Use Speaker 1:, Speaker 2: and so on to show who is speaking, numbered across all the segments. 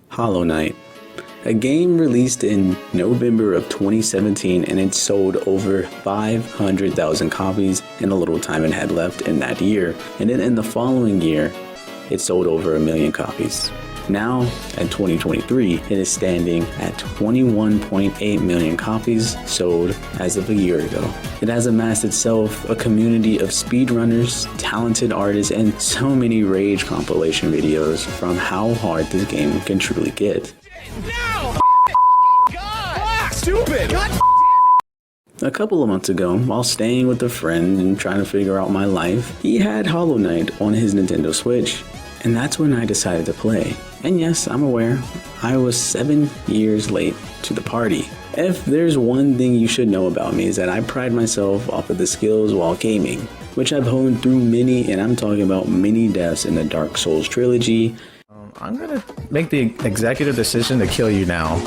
Speaker 1: Hollow Knight, a game released in November of 2017, and it sold over 500,000 copies in the little time it had left in that year. And then in the following year, it sold over 1 million copies. Now, in 2023, it is standing at 21.8 million copies sold as of a year ago. It has amassed itself a community of speedrunners, talented artists, and so many rage compilation videos from how hard this game can truly get.
Speaker 2: No! God! Stupid! God!
Speaker 1: A couple of months ago, while staying with a friend and trying to figure out my life, he had Hollow Knight on his Nintendo Switch, and that's when I decided to play. And yes, I'm aware, I was 7 years late to the party. If there's one thing you should know about me is that I pride myself off of the skills while gaming, which I've honed through many, and I'm talking about many deaths in the Dark Souls trilogy.
Speaker 3: I'm gonna make the executive decision to kill you now.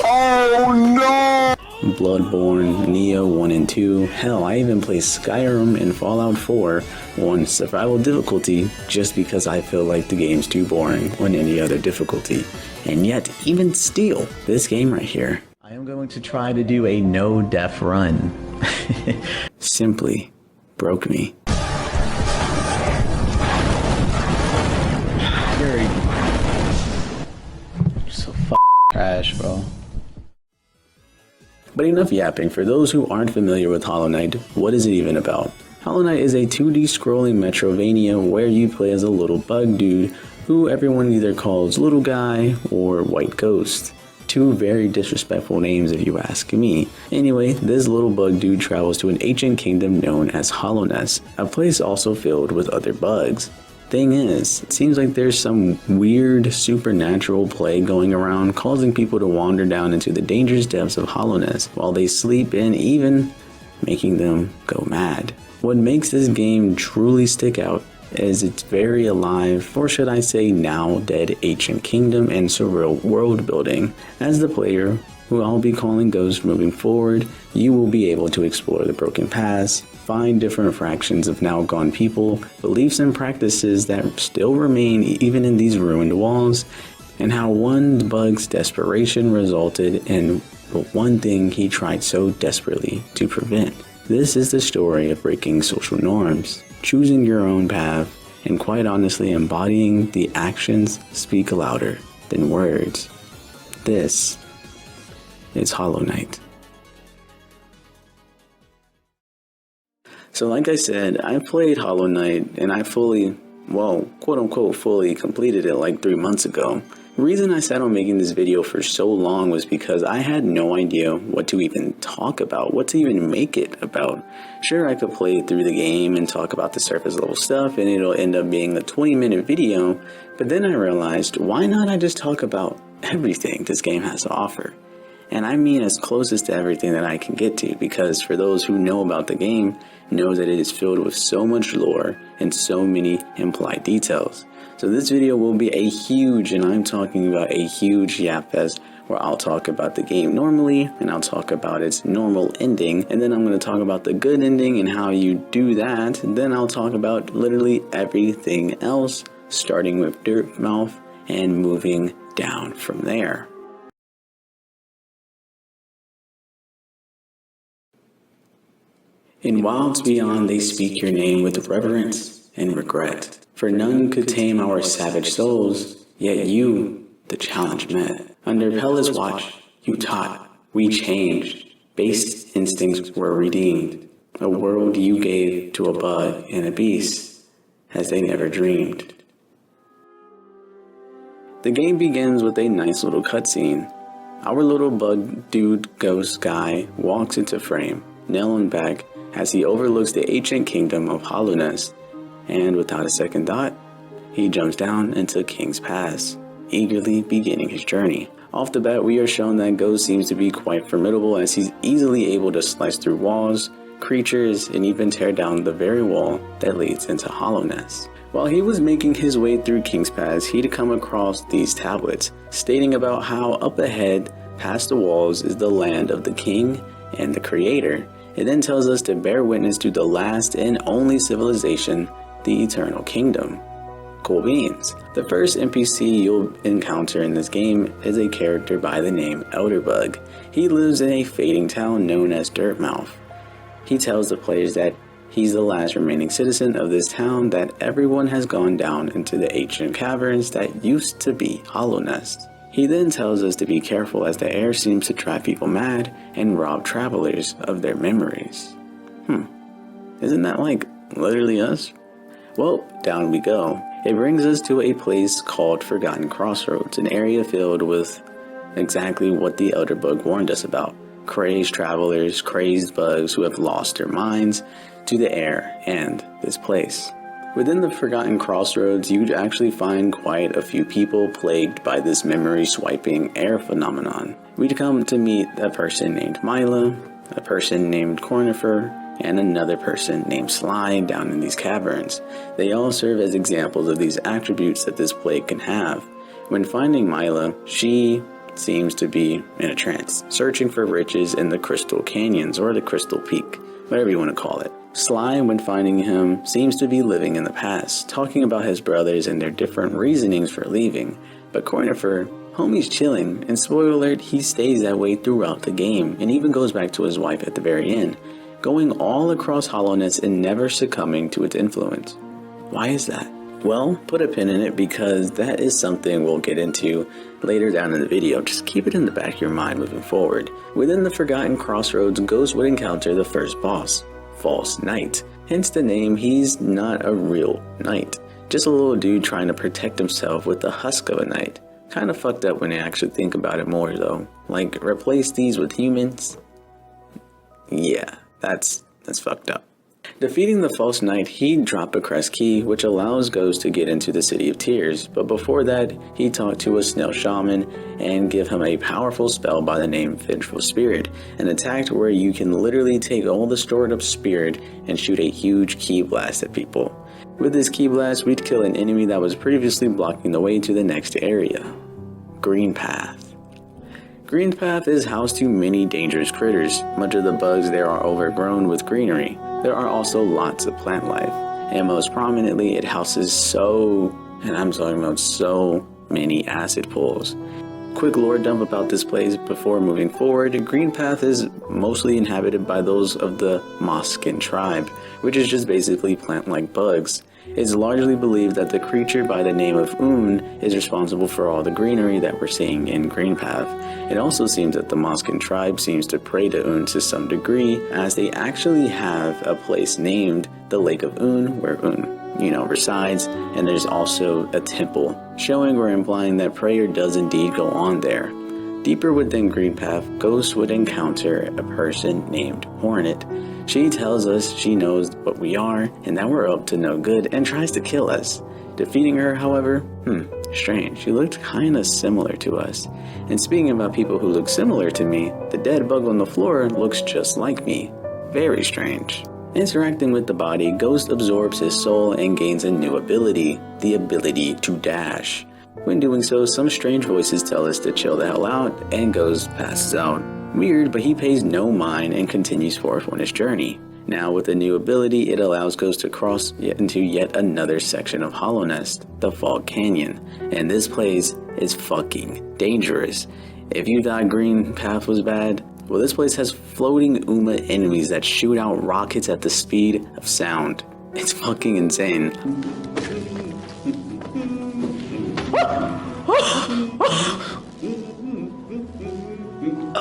Speaker 2: Oh no!
Speaker 1: Bloodborne, Neo 1 and 2, hell, I even play Skyrim and Fallout 4 on survival difficulty just because I feel like the game's too boring on any other difficulty. And yet, even still, this game right here,
Speaker 3: I am going to try to do a no-death run.
Speaker 1: simply broke me.
Speaker 3: You're so trash, bro.
Speaker 1: But enough yapping. For those who aren't familiar with Hollow Knight, what is it even about? Hollow Knight is a 2D scrolling Metrovania where you play as a little bug dude who everyone either calls Little Guy or White Ghost. Two very disrespectful names if you ask me. Anyway, this little bug dude travels to an ancient kingdom known as Hallownest, a place also filled with other bugs. Thing is, it seems like there's some weird supernatural plague going around, causing people to wander down into the dangerous depths of Hallownest while they sleep, and even making them go mad. What makes this game truly stick out is its very alive, or should I say now dead, ancient kingdom and surreal world building. As the player, who I'll be calling Ghost moving forward, you will be able to explore the broken past, find different fractions of now gone people, beliefs and practices that still remain even in these ruined walls, and how one bug's desperation resulted in the one thing he tried so desperately to prevent. This is the story of breaking social norms, choosing your own path, and quite honestly embodying the actions speak louder than words. This is Hollow Knight. So like I said, I played Hollow Knight and I fully, well, quote unquote fully completed it like 3 months ago. The reason I sat on making this video for so long was because I had no idea what to even talk about, what to even make it about. Sure, I could play through the game and talk about the surface level stuff and it'll end up being a 20-minute video, but then I realized, why not I just talk about everything this game has to offer? And I mean as closest to everything that I can get to, because for those who know about the game, know that it is filled with so much lore and so many implied details. So this video will be a huge, and I'm talking about a huge yap fest, where I'll talk about the game normally, and I'll talk about its normal ending, and then I'm going to talk about the good ending and how you do that, and then I'll talk about literally everything else, starting with Dirtmouth and moving down from there. In wilds beyond they speak your name with reverence and regret, for none could tame our savage souls, yet you the challenge met. Under Pela's watch you taught, we changed, base instincts were redeemed, a world you gave to a bug and a beast, as they never dreamed. The game begins with a nice little cutscene. Our little bug dude ghost guy walks into frame, nail on back, as he overlooks the ancient kingdom of Hallownest, and without a second thought, he jumps down into King's Pass, eagerly beginning his journey. Off the bat, we are shown that Ghost seems to be quite formidable, as he's easily able to slice through walls, creatures, and even tear down the very wall that leads into Hallownest. While he was making his way through King's Pass, he'd come across these tablets, stating about how up ahead, past the walls, is the land of the king and the creator. It then tells us to bear witness to the last and only civilization, the Eternal Kingdom. cool beans. The first NPC you'll encounter in this game is a character by the name Elderbug. He lives in a fading town known as Dirtmouth. He tells the players that he's the last remaining citizen of this town, that everyone has gone down into the ancient caverns that used to be Hallownest. He then tells us to be careful as the air seems to drive people mad and rob travelers of their memories. Isn't that like literally us? Well, down we go. It brings us to a place called Forgotten Crossroads, an area filled with exactly what the Elderbug warned us about. Crazed travelers, crazed bugs who have lost their minds to the air and this place. Within the Forgotten Crossroads, you'd actually find quite a few people plagued by this memory swiping air phenomenon. We'd come to meet a person named Mila, a person named Cornifer, and another person named Sly down in these caverns. They all serve as examples of these attributes that this plague can have. When finding Mila, she seems to be in a trance, searching for riches in the Crystal Canyons or the Crystal Peak, whatever you want to call it. Sly, when finding him, seems to be living in the past, talking about his brothers and their different reasonings for leaving. But Cornifer, homie's chilling, and spoiler alert, he stays that way throughout the game, and even goes back to his wife at the very end, going all across Hallownest and never succumbing to its influence. Why is that? Well, put a pin in it because that is something we'll get into later down in the video. Just keep it in the back of your mind moving forward. Within the Forgotten Crossroads, Ghost would encounter the first boss, False Knight. Hence the name, he's not a real knight. Just a little dude trying to protect himself with the husk of a knight. Kind of fucked up when you actually think about it more though. Like, replace these with humans? Yeah, that's fucked up. Defeating the False Knight, he'd drop a crest key, which allows Ghost to get into the City of Tears, but before that, he'd talk to a snail shaman and give him a powerful spell by the name Vengeful Spirit, an attack where you can literally take all the stored up spirit and shoot a huge ki blast at people. With this ki blast, we'd kill an enemy that was previously blocking the way to the next area, Greenpath. Greenpath is housed to many dangerous critters. Much of the bugs there are overgrown with greenery. There are also lots of plant life, and most prominently it houses so many acid pools. Quick lore dump about this place before moving forward. Greenpath is mostly inhabited by those of the Moskin tribe, which is just basically plant-like bugs. It's largely believed that the creature by the name of Un is responsible for all the greenery that we're seeing in Greenpath. It also seems that the Moskin tribe seems to pray to Un to some degree, as they actually have a place named the Lake of Un, where Un, resides, and there's also a temple, showing or implying that prayer does indeed go on there. Deeper within Greenpath, Ghost would encounter a person named Hornet. She tells us she knows what we are and that we're up to no good and tries to kill us. Defeating her, however, strange. She looked kinda similar to us. And speaking about people who look similar to me, the dead bug on the floor looks just like me. Very strange. Interacting with the body, Ghost absorbs his soul and gains a new ability, the ability to dash. When doing so, some strange voices tell us to chill the hell out, and Ghost passes out. Weird, but he pays no mind and continues forth on his journey. Now with the new ability, it allows Ghost to cross into yet another section of Hallownest, the Fog Canyon, and this place is fucking dangerous. If you thought Greenpath was bad, well, this place has floating Uma enemies that shoot out rockets at the speed of sound. It's fucking insane.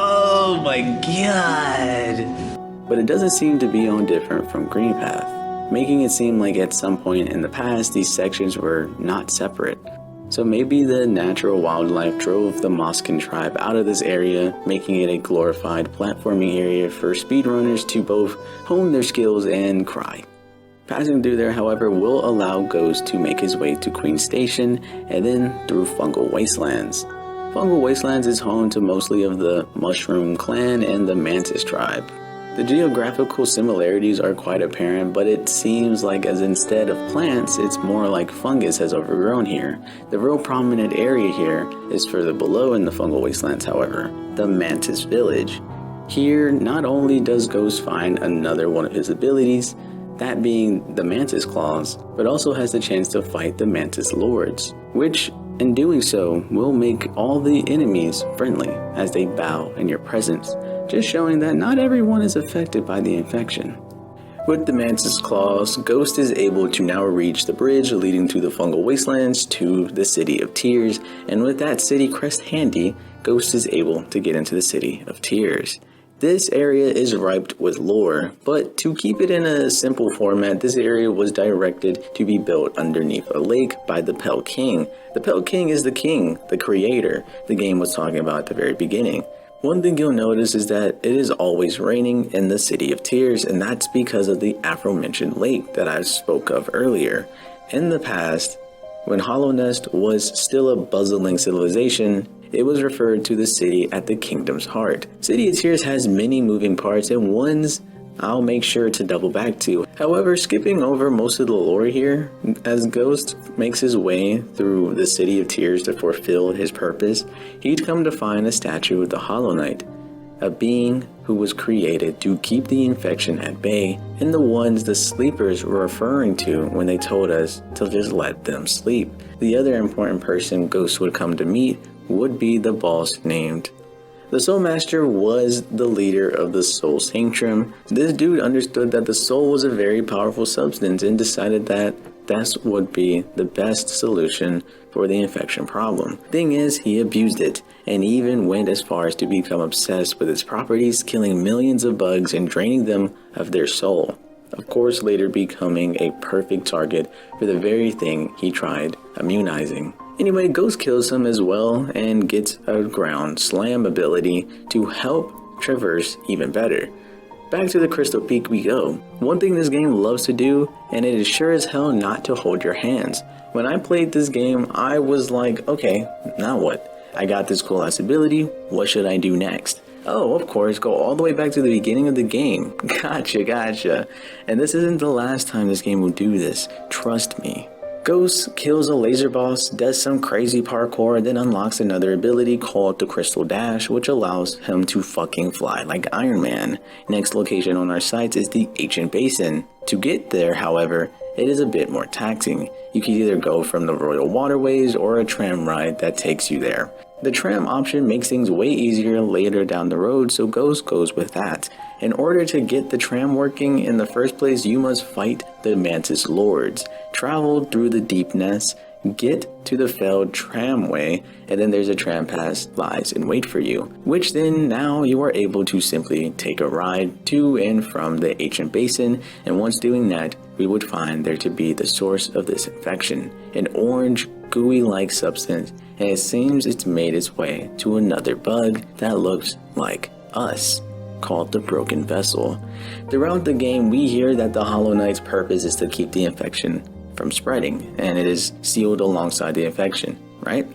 Speaker 1: Oh my god! But it doesn't seem to be all different from Greenpath, making it seem like at some point in the past these sections were not separate. So maybe the natural wildlife drove the Moskin tribe out of this area, making it a glorified platforming area for speedrunners to both hone their skills and cry. Passing through there, however, will allow Ghost to make his way to Queen Station and then through Fungal Wastelands. Fungal Wastelands is home to mostly of the Mushroom Clan and the Mantis tribe. The geographical similarities are quite apparent, but it seems like as instead of plants, it's more like fungus has overgrown here. The real prominent area here is further below in the Fungal Wastelands, however, the Mantis Village. Here, not only does Ghost find another one of his abilities, that being the Mantis Claws, but also has the chance to fight the Mantis Lords, which in doing so will make all the enemies friendly as they bow in your presence, just showing that not everyone is affected by the infection. With the Mantis Claws, Ghost is able to now reach the bridge leading to the Fungal Wastelands to the City of Tears, and with that city crest handy, Ghost is able to get into the City of Tears. This area is ripe with lore, but to keep it in a simple format, this area was directed to be built underneath a lake by the Pale King. The Pale King is the king, the creator, the game was talking about at the very beginning. One thing you'll notice is that it is always raining in the City of Tears, and that's because of the aforementioned lake that I spoke of earlier. In the past, when Hallownest was still a bustling civilization, it was referred to the city at the kingdom's heart. City of Tears has many moving parts and ones I'll make sure to double back to. However, skipping over most of the lore here, as Ghost makes his way through the City of Tears to fulfill his purpose, he'd come to find a statue of the Hollow Knight, a being who was created to keep the infection at bay, and the ones the sleepers were referring to when they told us to just let them sleep. The other important person Ghost would come to meet would be the boss named. The Soul Master was the leader of the Soul Sanctum. This dude understood that the soul was a very powerful substance and decided that that would be the best solution for the infection problem. Thing is, he abused it and even went as far as to become obsessed with its properties, killing millions of bugs and draining them of their soul. Of course, later becoming a perfect target for the very thing he tried immunizing. Anyway, Ghost kills him as well and gets a ground slam ability to help traverse even better. Back to the Crystal Peak we go. One thing this game loves to do, and it is sure as hell not to hold your hands. When I played this game, I was like, okay, now what? I got this cool ass ability, what should I do next? Oh, of course, go all the way back to the beginning of the game. Gotcha. And this isn't the last time this game will do this, trust me. Ghost kills a laser boss, does some crazy parkour, then unlocks another ability called the Crystal Dash, which allows him to fucking fly like Iron Man. Next location on our sites is the Ancient Basin. To get there, however, it is a bit more taxing. You can either go from the Royal Waterways or a tram ride that takes you there. The tram option makes things way easier later down the road, so Ghost goes with that. In order to get the tram working in the first place, you must fight the Mantis Lords, travel through the Deepnest, get to the failed tramway, and then there's a tram pass lies in wait for you, which then now you are able to simply take a ride to and from the Ancient Basin, and once doing that, we would find there to be the source of this infection, an orange, gooey-like substance, and it seems it's made its way to another bug that looks like us, called the Broken Vessel. Throughout the game, we hear that the Hollow Knight's purpose is to keep the infection from spreading, and it is sealed alongside the infection, right?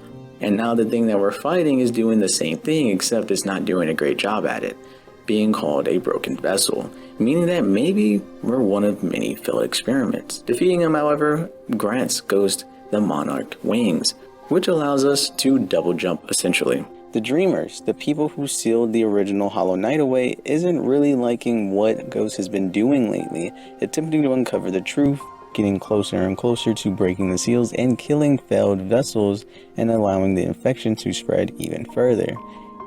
Speaker 1: And now the thing that we're fighting is doing the same thing, except it's not doing a great job at it, being called a Broken Vessel, meaning that maybe we're one of many failed experiments. Defeating him, however, grants Ghost the Monarch wings, which allows us to double jump essentially. The Dreamers, the people who sealed the original Hollow Knight away, isn't really liking what Ghost has been doing lately, attempting to uncover the truth, getting closer and closer to breaking the seals and killing failed vessels and allowing the infection to spread even further.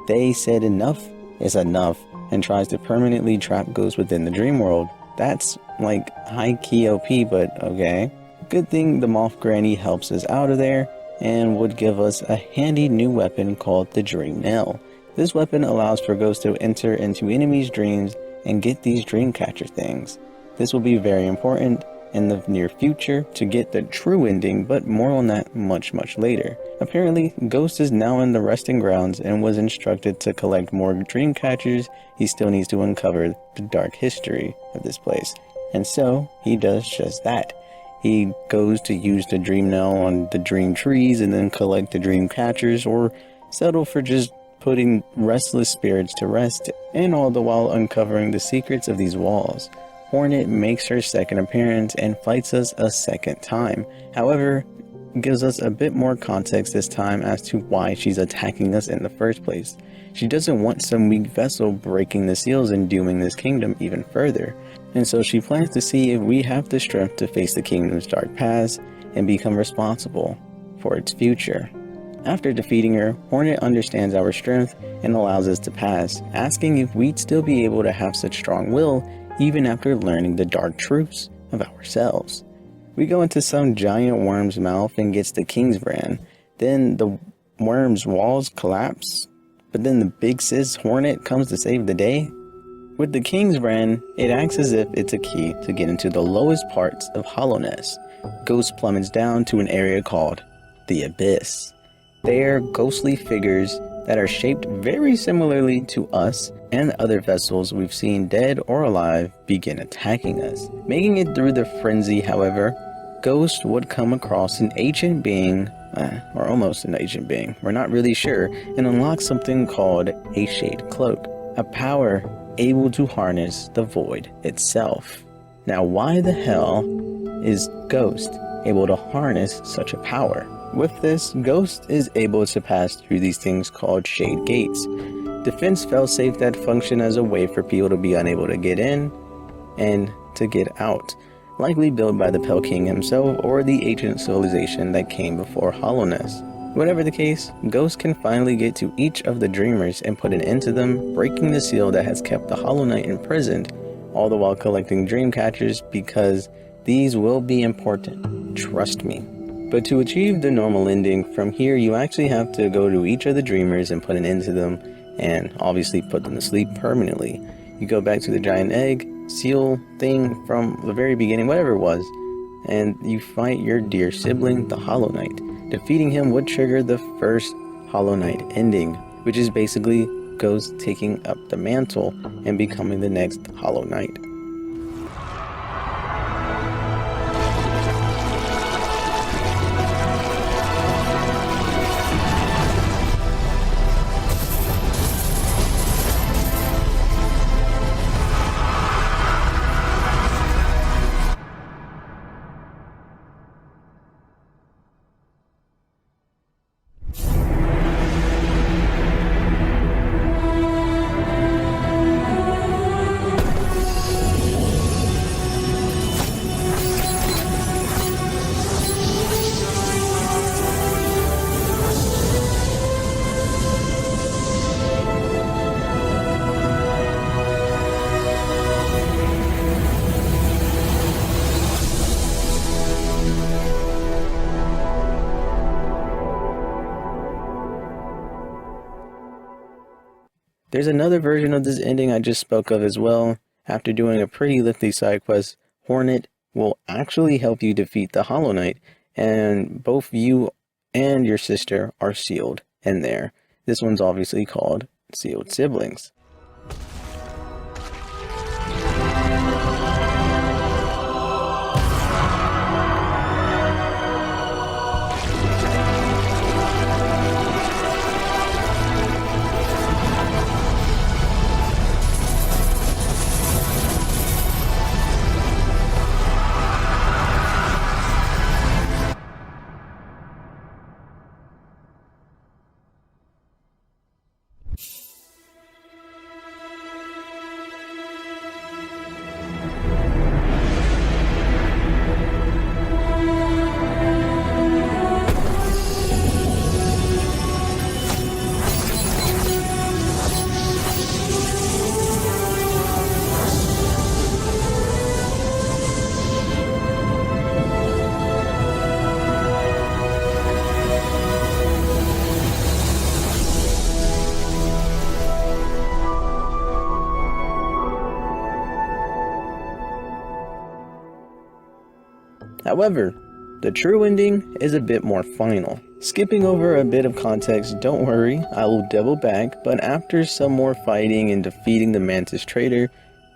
Speaker 1: They said enough is enough and tries to permanently trap Ghost within the dream world. That's like high key OP, but okay. Good thing the Moth Granny helps us out of there and would give us a handy new weapon called the Dream Nail. This weapon allows for Ghost to enter into enemies' dreams and get these dream catcher things. This will be very important in the near future to get the true ending, but more on that much later. Apparently, Ghost is now in the resting grounds and was instructed to collect more dream catchers. He still needs to uncover the dark history of this place, and so he does just that. He goes to use the dream nail on the dream trees and then collect the dream catchers, or settle for just putting restless spirits to rest, and all the while uncovering the secrets of these walls. Hornet makes her second appearance and fights us a second time. However, gives us a bit more context this time as to why she's attacking us in the first place. She doesn't want some weak vessel breaking the seals and dooming this kingdom even further, and so she plans to see if we have the strength to face the kingdom's dark past and become responsible for its future. After defeating her, Hornet understands our strength and allows us to pass, asking if we'd still be able to have such strong will even after learning the dark truths of ourselves. We go into some giant worm's mouth and gets the king's brand. Then the worm's walls collapse, but then the big sis Hornet comes to save the day. With the king's brand, it acts as if it's a key to get into the lowest parts of Hallownest. Ghost plummets down to an area called the Abyss. There, ghostly figures that are shaped very similarly to us and other vessels we've seen dead or alive begin attacking us. Making it through the frenzy, however, Ghost would come across an ancient being, or almost an ancient being, we're not really sure, and unlock something called a Shade Cloak, a power able to harness the void itself. Now, why the hell is Ghost able to harness such a power? With this, Ghost is able to pass through these things called Shade Gates, defense failsafe that function as a way for people to be unable to get in and to get out, likely built by the Pale King himself or the ancient civilization that came before Hallownest. Whatever the case, Ghost can finally get to each of the dreamers and put an end to them, breaking the seal that has kept the Hollow Knight imprisoned, all the while collecting dream catchers because these will be important, trust me. But to achieve the normal ending, from here you actually have to go to each of the dreamers and put an end to them, and obviously put them to sleep permanently. You go back to the giant egg, seal thing from the very beginning, whatever it was, and you fight your dear sibling, the Hollow Knight. Defeating him would trigger the first Hollow Knight ending, which is basically Ghost taking up the mantle and becoming the next Hollow Knight. There's another version of this ending I just spoke of as well. After doing a pretty lengthy side quest, Hornet will actually help you defeat the Hollow Knight, and both you and your sister are sealed in there. This one's obviously called Sealed Siblings. However, the true ending is a bit more final. Skipping over a bit of context, don't worry, I will double back, but after some more fighting and defeating the Mantis Trader,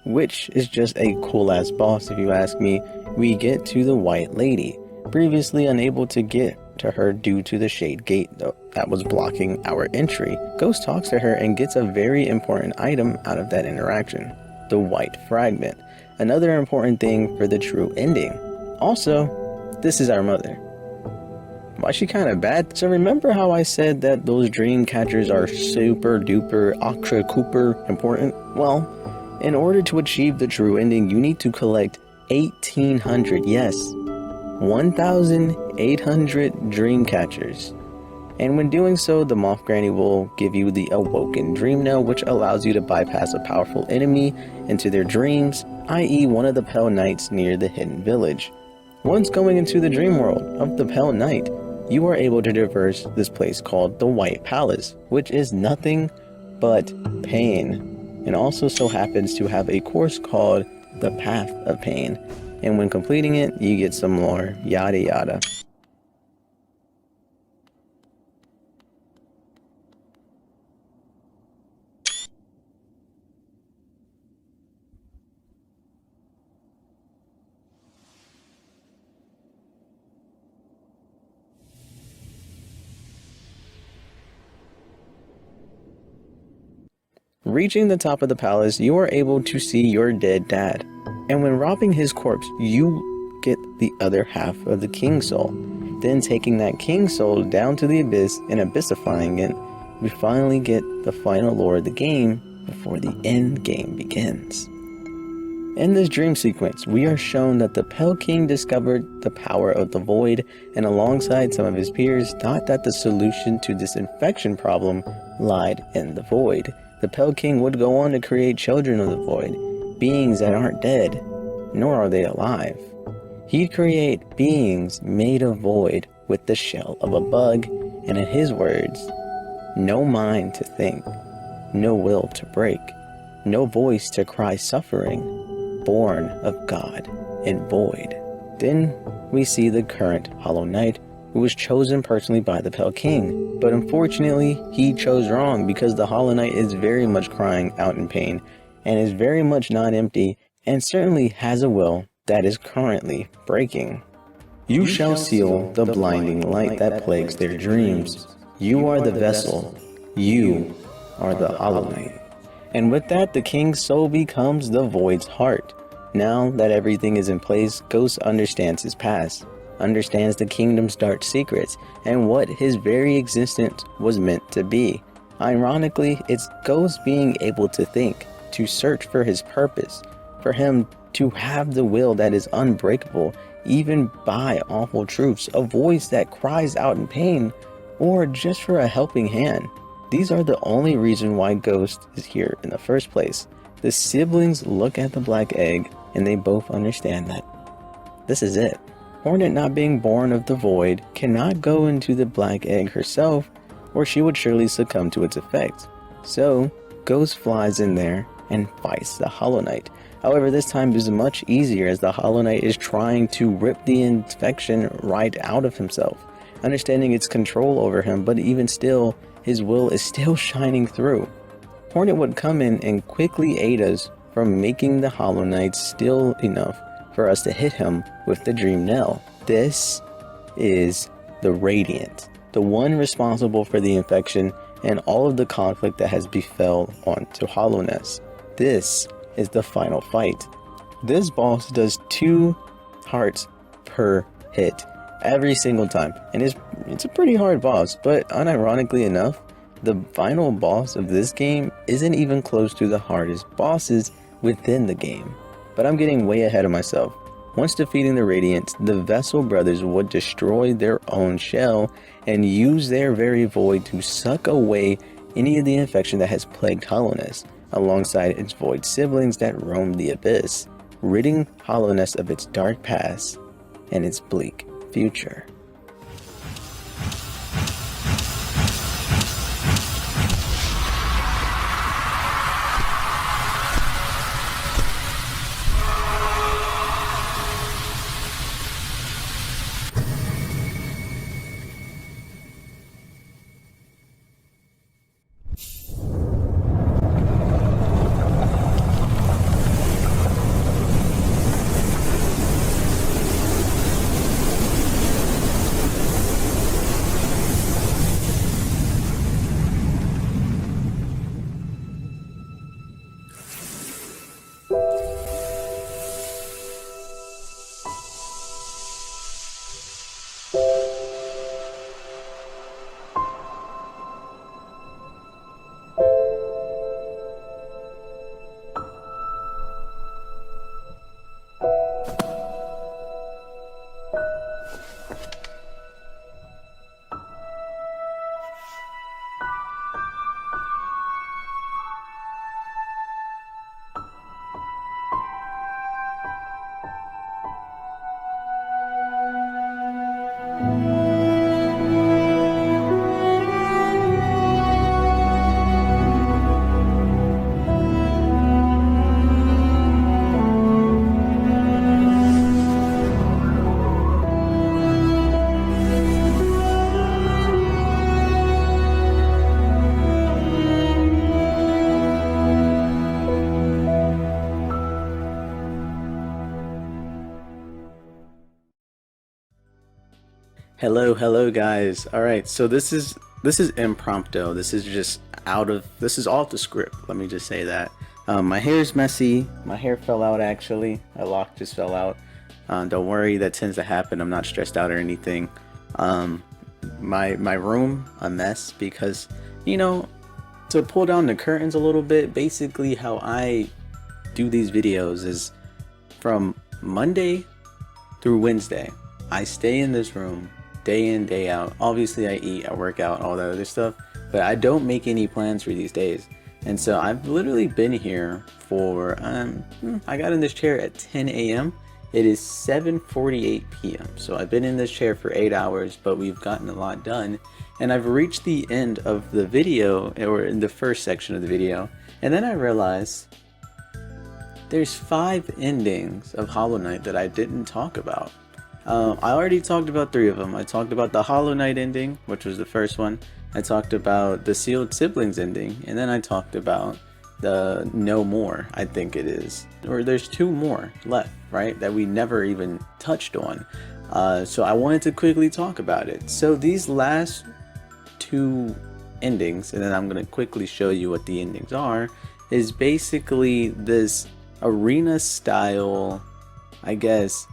Speaker 1: which is just a cool ass boss if you ask me, we get to the White Lady, previously unable to get to her due to the Shade Gate that was blocking our entry. Ghost talks to her and gets a very important item out of that interaction, the White Fragment, another important thing for the true ending. Also, this is our mother. Why is she kind of bad? So remember how I said that those dream catchers are super duper extra cooper important? Well, in order to achieve the true ending, you need to collect 1,800, yes, 1,800 dream catchers. And when doing so, the Moth Granny will give you the Awoken Dream Nail, which allows you to bypass a powerful enemy into their dreams, i.e. one of the Pale Knights near the Hidden Village. Once going into the dream world of the Pale Knight, you are able to traverse this place called the White Palace, which is nothing but pain, and also so happens to have a course called the Path of Pain. And when completing it, you get some more yada yada. Reaching the top of the palace, you are able to see your dead dad. And when robbing his corpse, you get the other half of the King Soul. Then taking that King Soul down to the abyss and abyssifying it, we finally get the final lore of the game before the end game begins. In this dream sequence, we are shown that the Pale King discovered the power of the void, and alongside some of his peers thought that the solution to this infection problem lied in the void. The Pale King would go on to create children of the void, beings that aren't dead, nor are they alive. He'd create beings made of void with the shell of a bug, and in his words, no mind to think, no will to break, no voice to cry suffering, born of God and void. Then we see the current Hollow Knight, who was chosen personally by the Pale King, but unfortunately he chose wrong because the Hollow Knight is very much crying out in pain and is very much not empty and certainly has a will that is currently breaking. You shall seal the blinding light that plagues their dreams. You are the vessel. You are the Hollow Knight. And with that, the King's soul becomes the Void's heart. Now that everything is in place, Ghost understands his past, understands the kingdom's dark secrets, and what his very existence was meant to be. Ironically, it's Ghost being able to think, to search for his purpose, for him to have the will that is unbreakable, even by awful truths, a voice that cries out in pain, or just for a helping hand. These are the only reason why Ghost is here in the first place. The siblings look at the black egg and they both understand that this is it. Hornet, not being born of the void, cannot go into the black egg herself, or she would surely succumb to its effects. So Ghost flies in there and fights the Hollow Knight. However, this time is much easier as the Hollow Knight is trying to rip the infection right out of himself, understanding its control over him, but even still, his will is still shining through. Hornet would come in and quickly aid us from making the Hollow Knight still enough for us to hit him with the Dream Nail. This is the Radiant, the one responsible for the infection and all of the conflict that has befell onto Hallownest. This is the final fight. This boss does 2 hearts per hit every single time, and it's a pretty hard boss, but unironically enough, the final boss of this game isn't even close to the hardest bosses within the game. But I'm getting way ahead of myself. Once defeating the Radiants, the Vessel brothers would destroy their own shell and use their very void to suck away any of the infection that has plagued Hallownest, alongside its void siblings that roam the abyss, ridding Hallownest of its dark past and its bleak future. Hello guys. All right, so this is impromptu. This is just this is off the script. Let me just say that. My hair's messy. My hair fell out actually. A lock just fell out. Don't worry, that tends to happen. I'm not stressed out or anything. My room a mess because, you know, to pull down the curtains a little bit, basically how I do these videos is from Monday through Wednesday. I stay in this room day in, day out. Obviously I eat, I work out, all that other stuff, but I don't make any plans for these days. And so I've literally been here for, I got in this chair at 10 a.m. It is 7:48 p.m. So I've been in this chair for 8 hours, but we've gotten a lot done. And I've reached the end of the video, or in the first section of the video. And then I realized there's 5 endings of Hollow Knight that I didn't talk about. I already talked about 3 of them. I talked about the Hollow Knight ending, which was the first one. I talked about the Sealed Siblings ending, and then I talked about the No More, I think it is. Or there's 2 more left, right, that we never even touched on. So I wanted to quickly talk about it. So these last 2 endings, and then I'm going to quickly show you what the endings are, is basically this arena style, I guess,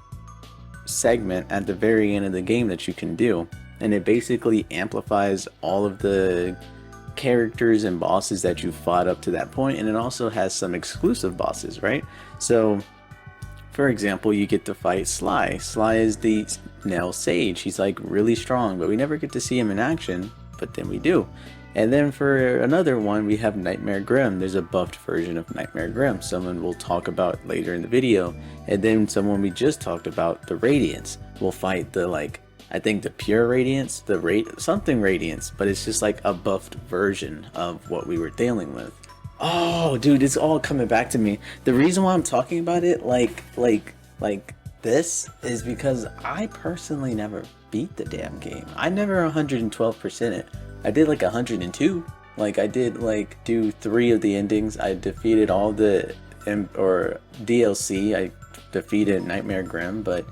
Speaker 1: segment at the very end of the game that you can do, and it basically amplifies all of the characters and bosses that you fought up to that point, and it also has some exclusive bosses, right? So for example, you get to fight Sly. Sly is the Nail Sage. He's like really strong, but we never get to see him in action, but then we do. And then for another one, we have Nightmare Grim. There's a buffed version of Nightmare Grim, someone we'll talk about later in the video. And then someone we just talked about, the Radiance. We'll fight the, like, I think the Pure Radiance, something Radiance, but it's just like a buffed version of what we were dealing with. Oh, dude, it's all coming back to me. The reason why I'm talking about it like this is because I personally never beat the damn game. I never 112% it. I did like 102. Like I did like do 3 of the endings. I defeated all the DLC. I defeated Nightmare Grim, but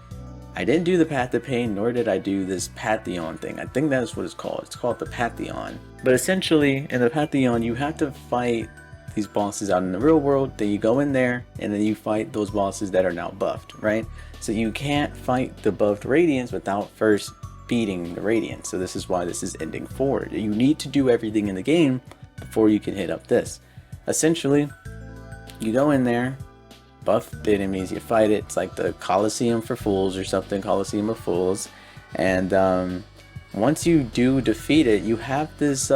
Speaker 1: I didn't do the Path of Pain, nor did I do this Pantheon thing. I think that's what it's called. It's called the Pantheon. But essentially, in the Pantheon, you have to fight these bosses out in the real world. Then you go in there, and then you fight those bosses that are now buffed, right? So you can't fight the buffed Radiance without first beating the Radiance. So this is why this is ending 4. You need to do everything in the game before you can hit up this. Essentially, you go in there, buff the enemies, you fight it. It's like the Coliseum for Fools or something, Coliseum of Fools. And once you do defeat it, you have this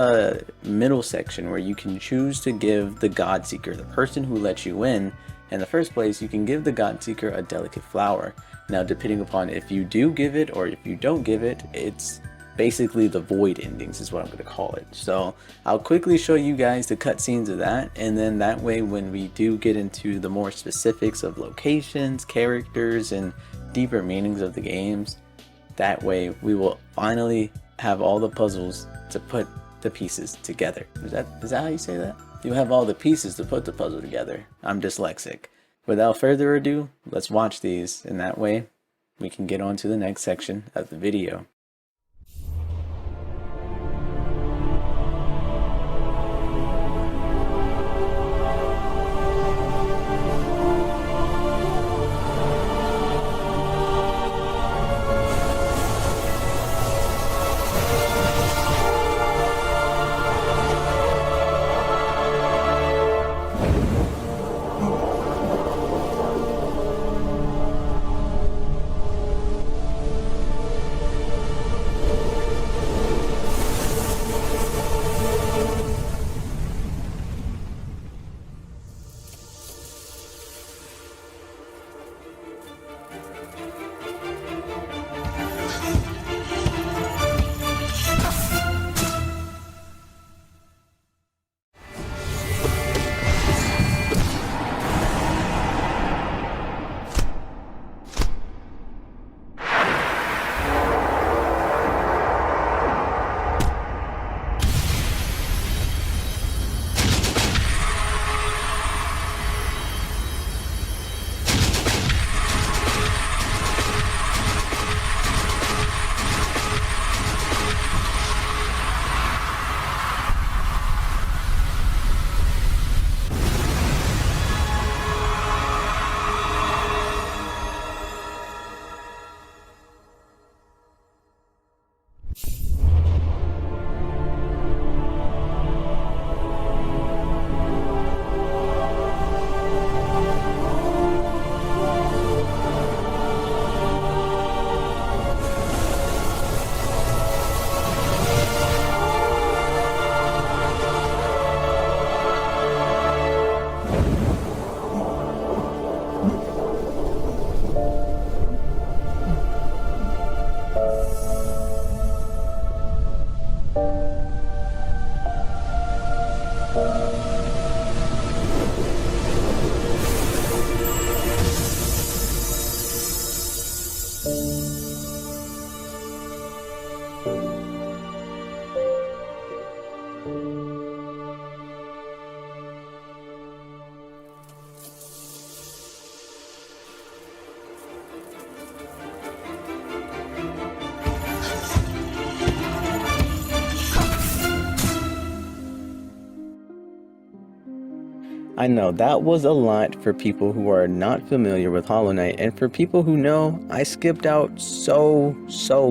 Speaker 1: middle section where you can choose to give the Godseeker, the person who let you in the first place, you can give the Godseeker a delicate flower. Now, depending upon if you do give it or if you don't give it, it's basically the void endings is what I'm going to call it. So I'll quickly show you guys the cutscenes of that, and then that way when we do get into the more specifics of locations, characters, and deeper meanings of the games, that way we will finally have all the puzzles to put the pieces together. Is that how you say that? You have all the pieces to put the puzzle together. I'm dyslexic. Without further ado, let's watch these, and that way we can get on to the next section of the video. I know that was a lot for people who are not familiar with Hollow Knight, and for people who know, I skipped out so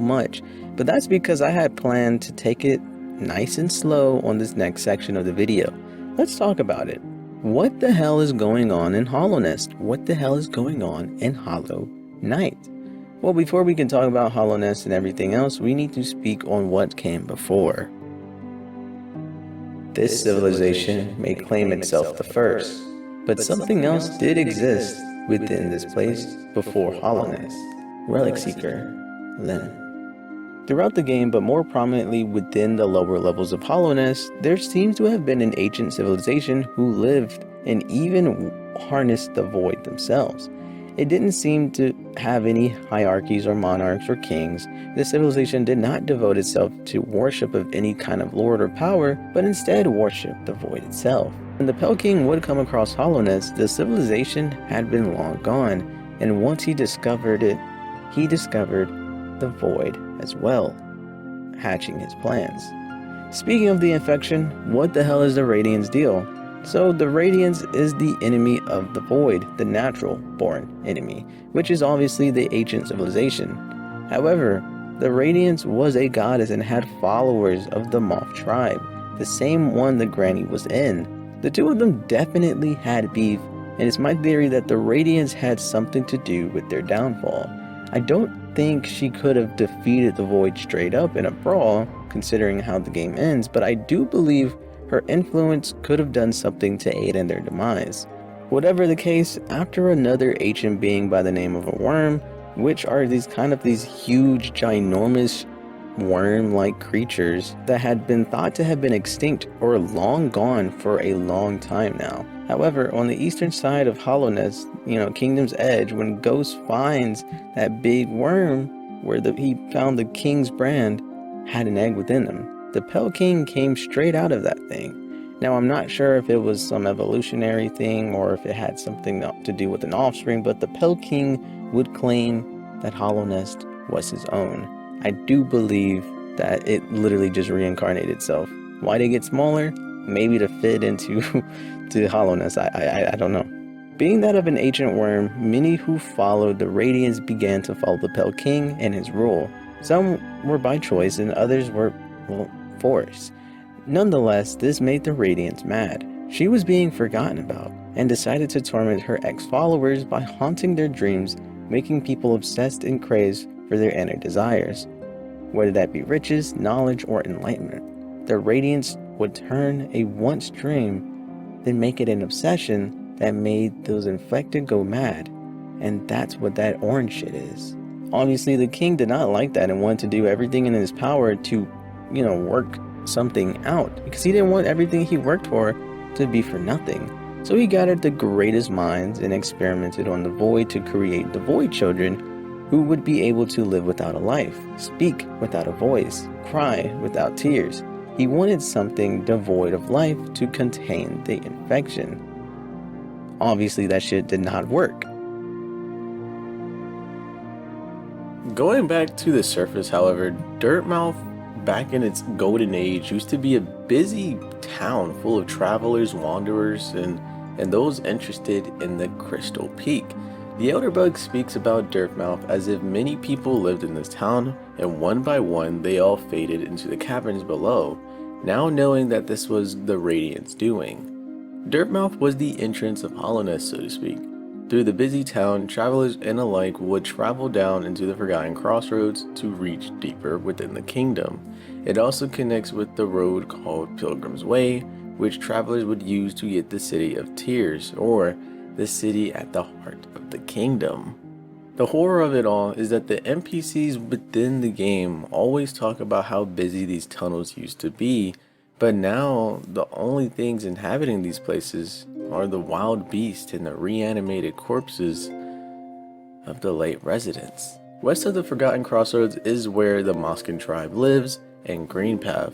Speaker 1: much, but that's because I had planned to take it nice and slow on this next section of the video. Let's talk about it. What the hell is going on in Hallownest? What the hell is going on in Hollow Knight? Well, before we can talk about Hallownest and everything else, we need to speak on what came before. This civilization may claim itself the first, but something else did exist within this place before Hallownest. Rouxls Lim. Throughout the game, but more prominently within the lower levels of Hallownest, there seems to have been an ancient civilization who lived and even harnessed the void themselves. It didn't seem to have any hierarchies or monarchs or kings. This civilization did not devote itself to worship of any kind of lord or power, but instead worshiped the void itself. When the Pale King would come across Hallownest, the civilization had been long gone, and once he discovered it, he discovered the void as well, hatching his plans. Speaking of the infection, what the hell is the Radiant's deal? So the Radiance is the enemy of the void, the natural born enemy, which is obviously the ancient civilization. However, the Radiance was a goddess and had followers of the Moth tribe, the same one the Granny was in. The two of them definitely had beef, and it's my theory that the Radiance had something to do with their downfall. I don't think she could have defeated the void straight up in a brawl, considering how the game ends, but I do believe her influence could have done something to aid in their demise. Whatever the case, after another ancient being by the name of a worm, which are these huge, ginormous worm-like creatures that had been thought to have been extinct or long gone for a long time now. However, on the eastern side of Hallownest, Kingdom's Edge, when Ghost finds that big worm where he found the king's brand had an egg within them. The Pale King came straight out of that thing. Now, I'm not sure if it was some evolutionary thing or if it had something to do with an offspring, but the Pale King would claim that Hallownest was his own. I do believe that it literally just reincarnated itself. Why did it get smaller? Maybe to fit into to Hallownest. I don't know. Being that of an ancient worm, many who followed the Radiance began to follow the Pale King and his rule. Some were by choice and others were, force. Nonetheless, this made the Radiance mad. She was being forgotten about and decided to torment her ex-followers by haunting their dreams, making people obsessed and crazed for their inner desires, whether that be riches, knowledge, or enlightenment. The Radiance would turn a once dream, then make it an obsession that made those infected go mad, and that's what that orange shit is. Obviously, the king did not like that and wanted to do everything in his power to work something out, because he didn't want everything he worked for to be for nothing. So he gathered the greatest minds and experimented on the void to create the void children, who would be able to live without a life, speak without a voice, cry without tears. He wanted something devoid of life to contain the infection. Obviously, that shit did not work.
Speaker 4: Going back to the surface, however, Dirtmouth back in its golden age used to be a busy town full of travelers, wanderers, and those interested in the Crystal Peak. The Elder Bug speaks about Dirtmouth as if many people lived in this town, and one by one they all faded into the caverns below, now knowing that this was the Radiant's doing. Dirtmouth was the entrance of Hallownest, so to speak. Through the busy town, travelers and alike would travel down into the forgotten Crossroads to reach deeper within the kingdom. It also connects with the road called Pilgrim's Way, which travelers would use to get the City of Tears, or the city at the heart of the kingdom. The horror of it all is that the NPCs within the game always talk about how busy these tunnels used to be, But now, the only things inhabiting these places are the wild beasts and the reanimated corpses of the late residents. West of the Forgotten Crossroads is where the Moskin tribe lives, and Greenpath.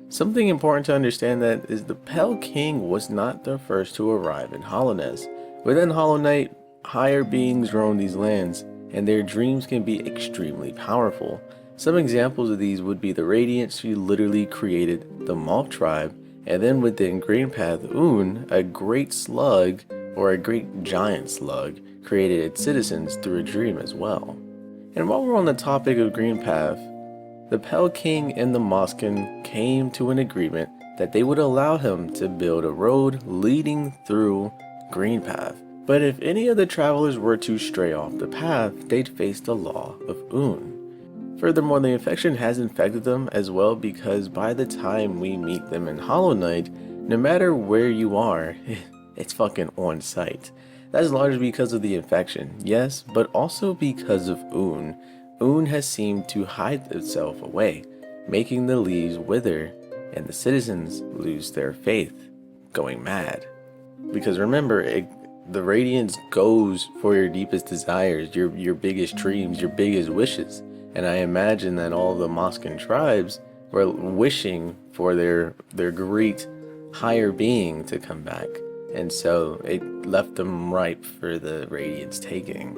Speaker 4: Something important to understand that is the Pale King was not the first to arrive in Hallownest. Within Hollow Knight, higher beings roam these lands, and their dreams can be extremely powerful. Some examples of these would be the Radiants, who literally created the Moth tribe, and then within Greenpath, a great slug, or a great giant slug, created its citizens through a dream as well. And while we're on the topic of Greenpath, the Pale King and the Moskin came to an agreement that they would allow him to build a road leading through Greenpath. But if any of the travelers were to stray off the path, they'd face the law of Furthermore, the infection has infected them as well, because by the time we meet them in Hollow Knight, no matter where you are, it's fucking on site. That's largely because of the infection, yes, but also because of has seemed to hide itself away, making the leaves wither and the citizens lose their faith, going mad. Because remember, the radiance goes for your deepest desires, your biggest dreams, your biggest wishes. And I imagine that all the Moskin tribes were wishing for their great higher being to come back. And so it left them ripe for the Radiant's taking.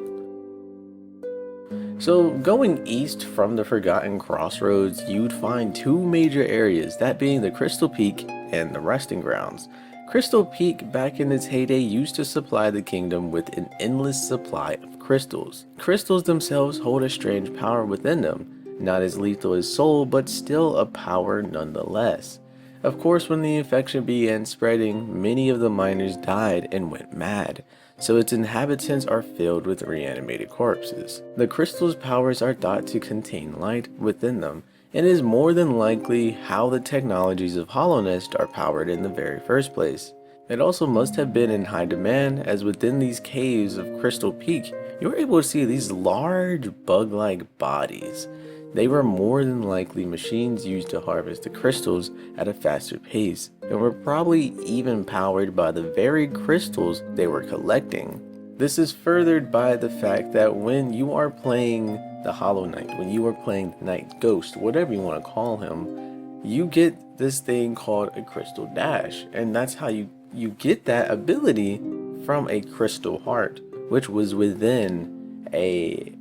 Speaker 4: So going east from the Forgotten Crossroads, you'd find two major areas, that being the Crystal Peak and the Resting Grounds. Crystal Peak, back in its heyday, used to supply the kingdom with an endless supply of crystals. Crystals themselves hold a strange power within them, not as lethal as soul, but still a power nonetheless. Of course, when the infection began spreading, many of the miners died and went mad, so its inhabitants are filled with reanimated corpses. The crystal's powers are thought to contain light within them, and is more than likely how the technologies of Hallownest are powered in the very first place. It also must have been in high demand, as within these caves of Crystal Peak, you were able to see these large bug-like bodies. They were more than likely machines used to harvest the crystals at a faster pace, and were probably even powered by the very crystals they were collecting. This is furthered by the fact that when you are playing the Hollow Knight, when you are playing the Night Ghost, whatever you want to call him, you get this thing called a Crystal Dash, and that's how you get that ability from a Crystal Heart, which was within a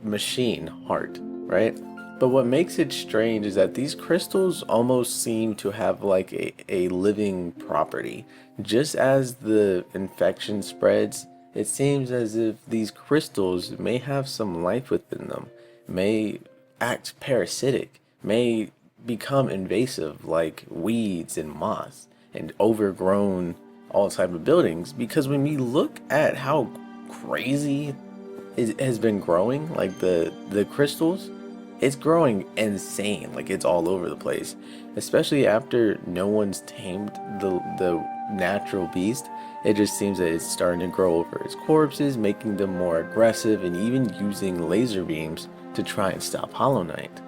Speaker 4: machine heart, right? But what makes it strange is that these crystals almost seem to have like a living property. Just as the infection spreads, it seems as if these crystals may have some life within them, may act parasitic, may become invasive like weeds and moss, and overgrown all type of buildings. Because when we look at how crazy it has been growing, like the crystals, it's growing insane, like it's all over the place, especially after no one's tamed the natural beast. It just seems that it's starting to grow over its corpses, making them more aggressive, and even using laser beams to try and stop Hollow Knight.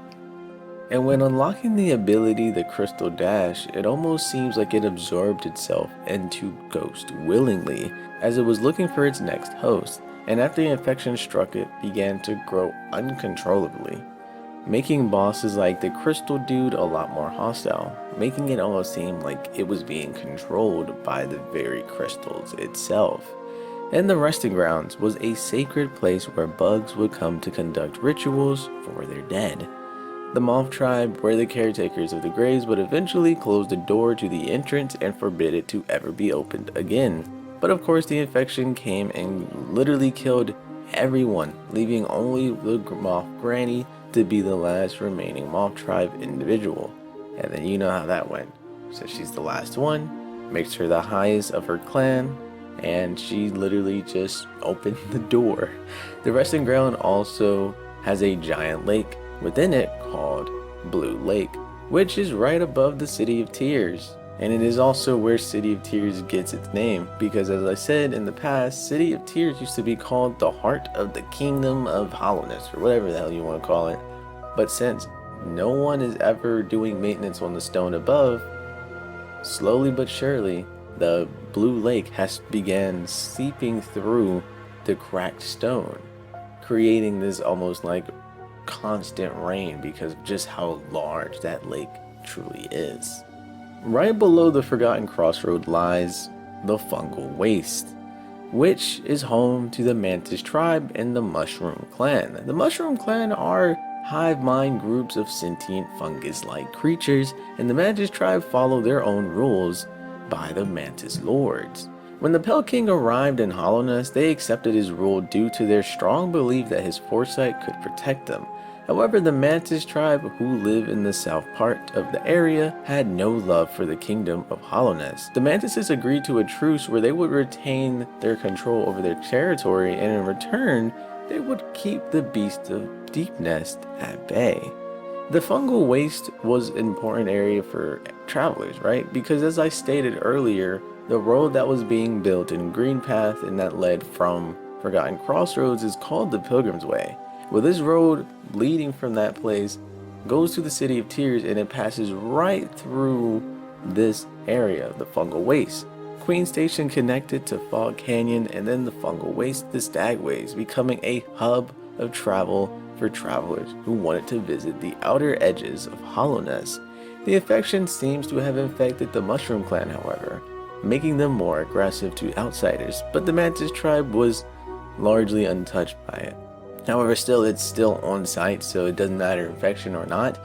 Speaker 4: And when unlocking the ability, the Crystal Dash, it almost seems like it absorbed itself into Ghost willingly, as it was looking for its next host, and after the infection struck it, began to grow uncontrollably, making bosses like the Crystal Dude a lot more hostile, making it almost seem like it was being controlled by the very crystals itself. And the Resting Grounds was a sacred place where bugs would come to conduct rituals for their dead. The Moth tribe were the caretakers of the graves, but eventually closed the door to the entrance and forbid it to ever be opened again. But of course the infection came and literally killed everyone, leaving only the Moth Granny to be the last remaining Moth tribe individual. And then you know how that went. So she's the last one, makes her the highest of her clan, and she literally just opened the door. The Resting Ground also has a giant lake within it called Blue Lake, which is right above the City of Tears. And it is also where City of Tears gets its name, because as I said in the past, City of Tears used to be called the heart of the Kingdom of Hallownest, or whatever the hell you want to call it. But since no one is ever doing maintenance on the stone above, slowly but surely, the blue lake has began seeping through the cracked stone, creating this almost like constant rain because of just how large that lake truly is. Right below the Forgotten Crossroad lies the Fungal Waste, which is home to the Mantis tribe and the Mushroom Clan. The Mushroom Clan are hive mind groups of sentient fungus-like creatures, and the Mantis tribe follow their own rules by the Mantis Lords. When the Pale King arrived in Hallownest, they accepted his rule due to their strong belief that his foresight could protect them. However, the Mantis tribe, who live in the south part of the area, had no love for the kingdom of Hallownest. The Mantises agreed to a truce where they would retain their control over their territory, and in return, they would keep the beast of Deepnest at bay. The Fungal Waste was an important area for travelers, right? Because as I stated earlier, the road that was being built in Greenpath and that led from Forgotten Crossroads is called the Pilgrim's Way. Well, this road leading from that place goes to the City of Tears, and it passes right through this area, the Fungal Waste. Queen Station connected to Fog Canyon, and then the Fungal Waste to Stagways, becoming a hub of travel for travelers who wanted to visit the outer edges of Hallownest. The infection seems to have infected the Mushroom Clan, however, making them more aggressive to outsiders, but the Mantis tribe was largely untouched by it. However, it's still on site, so it doesn't matter infection or not.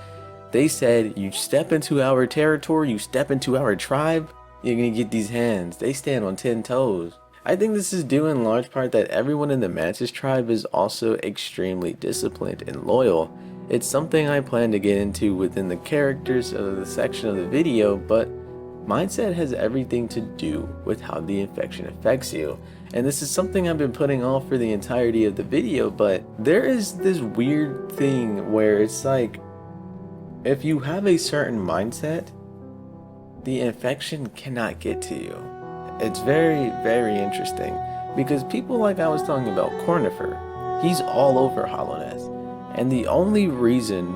Speaker 4: They said, you step into our territory, you step into our tribe, you're gonna get these hands. They stand on 10 toes. I think this is due in large part that everyone in the Mantis tribe is also extremely disciplined and loyal. It's something I plan to get into within the characters of the section of the video, but mindset has everything to do with how the infection affects you. And this is something I've been putting off for the entirety of the video, but there is this weird thing where it's like, if you have a certain mindset, the infection cannot get to you. It's very, very interesting, because people like I was talking about, Cornifer, he's all over Hallownest, and the only reason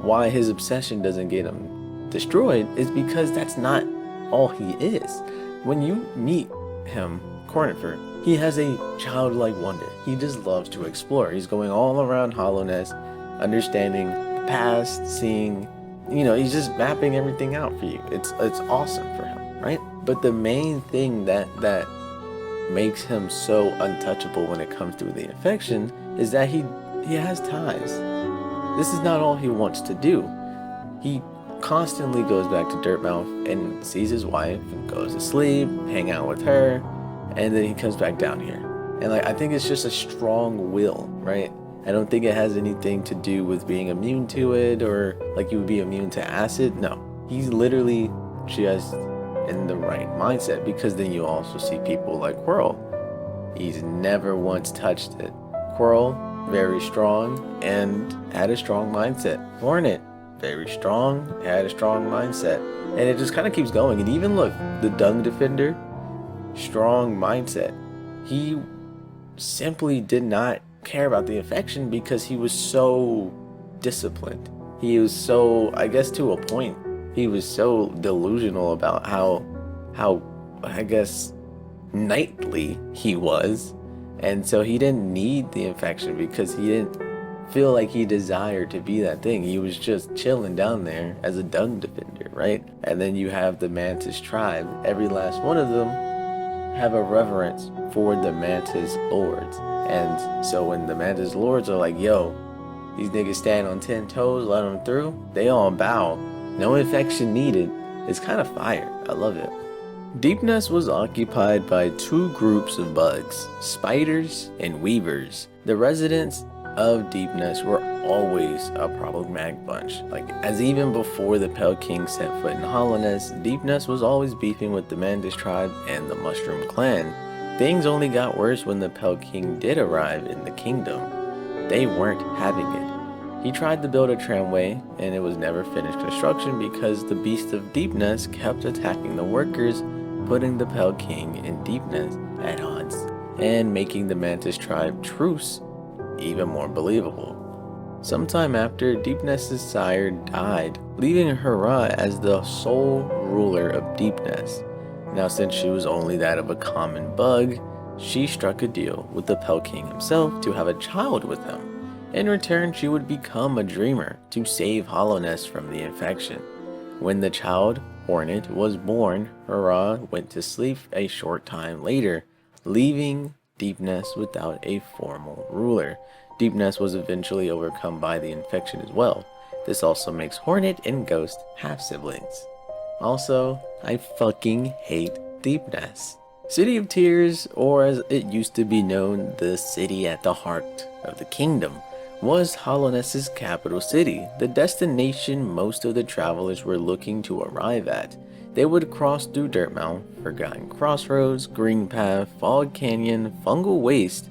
Speaker 4: why his obsession doesn't get him destroyed is because that's not all he is. When you meet him, Cornifer, he has a childlike wonder. He just loves to explore. He's going all around Hallownest, understanding the past, seeing, he's just mapping everything out for you. It's awesome for him, right? But the main thing that makes him so untouchable when it comes to the infection is that he has ties. This is not all he wants to do. He constantly goes back to Dirtmouth and sees his wife and goes to sleep, hang out with her, and then he comes back down here. And I think it's just a strong will, right? I don't think it has anything to do with being immune to it, or like you would be immune to acid. No, he's literally just in the right mindset, because then you also see people like Quirrell. He's never once touched it. Quirrell, very strong and had a strong mindset. Hornet, very strong, had a strong mindset. And it just kind of keeps going. And even look, the Dung Defender, strong mindset. He simply did not care about the infection because he was so disciplined. He was so, I guess to a point, he was so delusional about how I guess knightly he was, and so he didn't need the infection because he didn't feel like he desired to be that thing. He was just chilling down there as a Dung Defender, right? And then you have the Mantis tribe. Every last one of them have a reverence for the Mantis Lords. And so when the Mantis Lords are like, yo, these niggas stand on 10 toes, let them through, they all bow. No infection needed. It's kind of fire. I love it. Deepnest was occupied by two groups of bugs, spiders and weavers. The residents of Deepnest were always a problematic bunch. Like, as even before the Pale King set foot in Hallownest, Deepnest was always beefing with the Mantis tribe and the Mushroom Clan. Things only got worse when the Pale King did arrive in the kingdom. They weren't having it. He tried to build a tramway, and it was never finished construction because the Beast of Deepnest kept attacking the workers, putting the Pale King in Deepnest at odds, and making the Mantis tribe truce even more believable. Sometime after, Deepnest's sire died, leaving Hera as the sole ruler of Deepnest. Now, since she was only that of a common bug, she struck a deal with the Pell King himself to have a child with him. In return, she would become a dreamer to save Hallownest from the infection. When the child, Hornet, was born, Hera went to sleep a short time later, leaving Deepnest without a formal ruler. Deepnest was eventually overcome by the infection as well. This also makes Hornet and Ghost half-siblings. Also, I fucking hate Deepnest. City of Tears, or as it used to be known, the city at the heart of the kingdom, was Hallownest's capital city, the destination most of the travelers were looking to arrive at. They would cross through Dirtmouth, Forgotten Crossroads, Greenpath, Fog Canyon, Fungal Waste.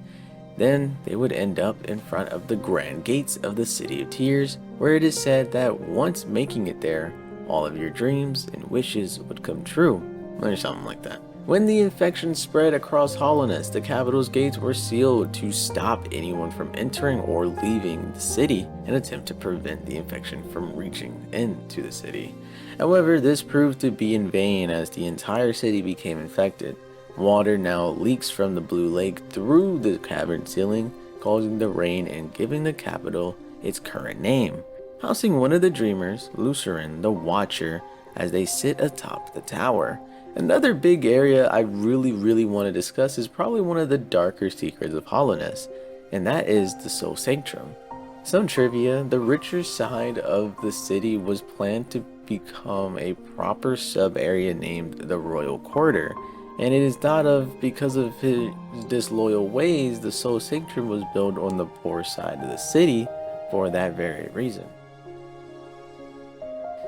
Speaker 4: Then they would end up in front of the grand gates of the City of Tears, where it is said that once making it there, all of your dreams and wishes would come true, or something like that. When the infection spread across Hallownest, the capital's gates were sealed to stop anyone from entering or leaving the city and attempt to prevent the infection from reaching into the city. However, this proved to be in vain as the entire city became infected. Water now leaks from the Blue Lake through the cavern ceiling, causing the rain and giving the capital its current name, housing one of the dreamers, Lucerne, the Watcher, as they sit atop the tower. Another big area I really want to discuss is probably one of the darker secrets of Hallownest, and that is the Soul Sanctum. Some trivia: the richer side of the city was planned to become a proper sub-area named the Royal Quarter, and it is thought of because of his disloyal ways, the Soul Sanctum was built on the poor side of the city for that very reason.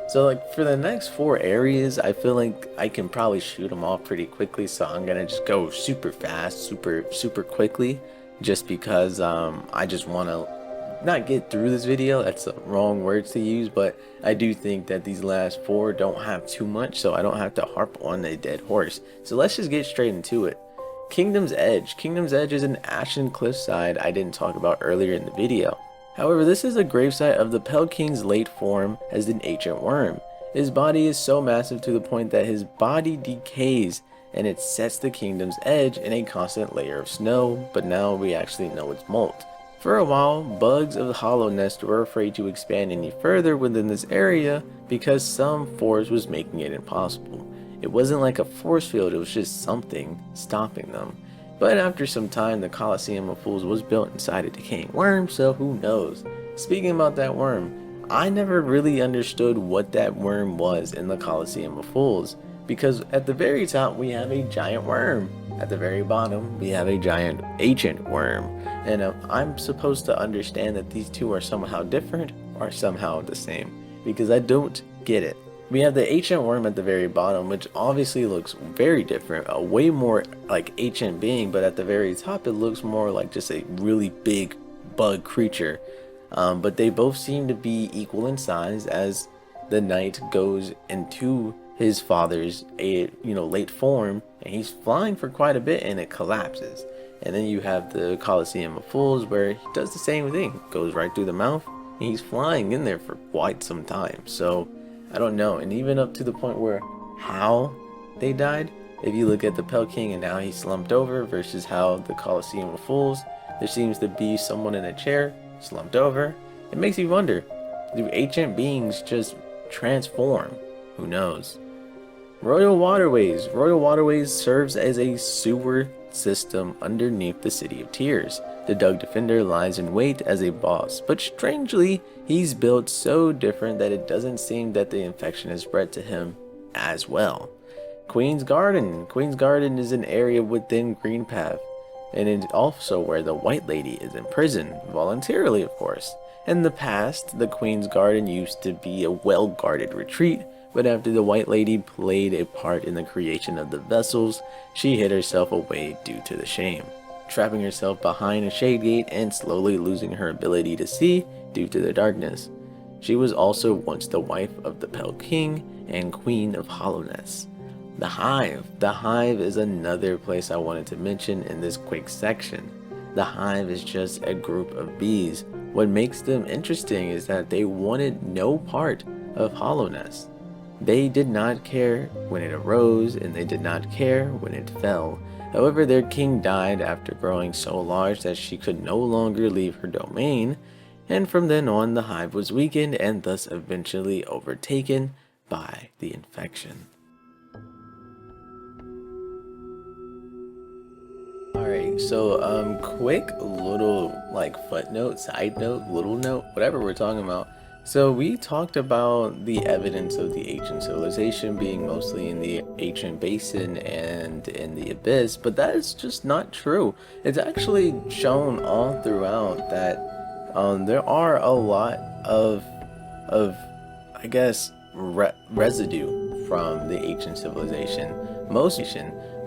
Speaker 4: So like for the next 4 areas, I feel like I can probably shoot them off pretty quickly, so I'm gonna just go super fast, super quickly, just because I just want to not get through this video. That's the wrong words to use, but I do think that these last 4 don't have too much, so I don't have to harp on a dead horse. So let's just get straight into it. Kingdom's Edge. Kingdom's Edge is an ashen cliffside I didn't talk about earlier in the video. However, this is a gravesite of the Pell King's late form as an ancient worm. His body is so massive to the point that his body decays, and it sets the kingdom's edge in a constant layer of snow, but now we actually know it's molt. For a while, bugs of the Hallownest were afraid to expand any further within this area because some force was making it impossible. It wasn't like a force field, it was just something stopping them. But after some time, the Colosseum of Fools was built inside a decaying worm, so who knows. Speaking about that worm, I never really understood what that worm was in the Colosseum of Fools, because at the very top we have a giant worm. At the very bottom we have a giant ancient worm. And I'm supposed to understand that these two are somehow different or somehow the same, because I don't get it. We have the ancient worm at the very bottom, which obviously looks very different, a way more like ancient being, but at the very top it looks more like just a really big bug creature. But they both seem to be equal in size as the knight goes into his father's late form, and he's flying for quite a bit and it collapses. And then you have the Colosseum of Fools where he does the same thing, goes right through the mouth, and he's flying in there for quite some time. So I don't know, and even up to the point where how they died, if you look at the Pell King and how he slumped over versus how the Colosseum of Fools, there seems to be someone in a chair slumped over. It makes you wonder, do ancient beings just transform? Who knows? Royal Waterways. Royal Waterways serves as a sewer system underneath the City of Tears. The Dug Defender lies in wait as a boss, but strangely, he's built so different that it doesn't seem that the infection has spread to him as well. Queen's Garden. Queen's Garden is an area within Greenpath, and it's also where the White Lady is imprisoned, voluntarily of course. In the past, the Queen's Garden used to be a well-guarded retreat, but after the White Lady played a part in the creation of the vessels, she hid herself away due to the shame, trapping herself behind a shade gate and slowly losing her ability to see due to the darkness. She was also once the wife of the Pell King and Queen of Hallownest. The Hive. The Hive is another place I wanted to mention in this quick section. The Hive is just a group of bees, what makes them interesting is that they wanted no part of Hallownest. They did not care when it arose, and they did not care when it fell. However, their king died after growing so large that she could no longer leave her domain, and from then on the hive was weakened and thus eventually overtaken by the infection. Alright, so quick little like footnote, side note, little note, whatever we're talking about. So we talked about the evidence of the ancient civilization being mostly in the ancient basin and in the abyss, but that is just not true. It's actually shown all throughout that there are a lot of I guess residue from the ancient civilization.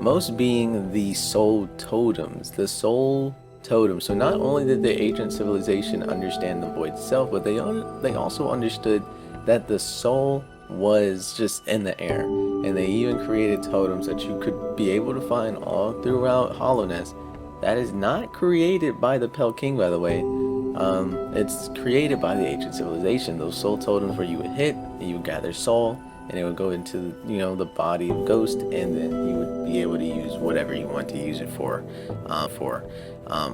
Speaker 4: Most being the soul totems, So not only did the ancient civilization understand the void itself, but they also understood that the soul was just in the air, and they even created totems that you could be able to find all throughout Hallownest. That is not created by the Pale King, by the way. It's created by the ancient civilization. Those soul totems where you would hit, and you would gather soul, and it would go into, you know, the body of ghost, and then you would be able to use whatever you want to use it for,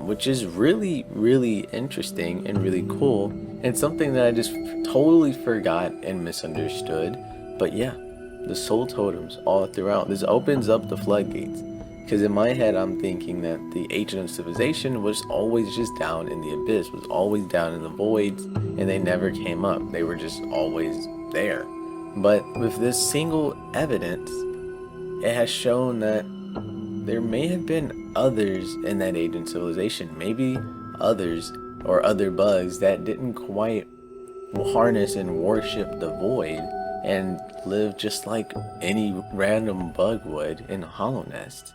Speaker 4: which is really, really interesting and really cool, and something that I just totally forgot and misunderstood. But yeah, the soul totems all throughout. This opens up the floodgates, because in my head I'm thinking that the ancient civilization was always just down in the abyss, was always down in the voids, and they never came up. They were just always there. But with this single evidence, it has shown that there may have been others in that ancient civilization, maybe others or other bugs that didn't quite harness and worship the void and live just like any random bug would in Hallownest.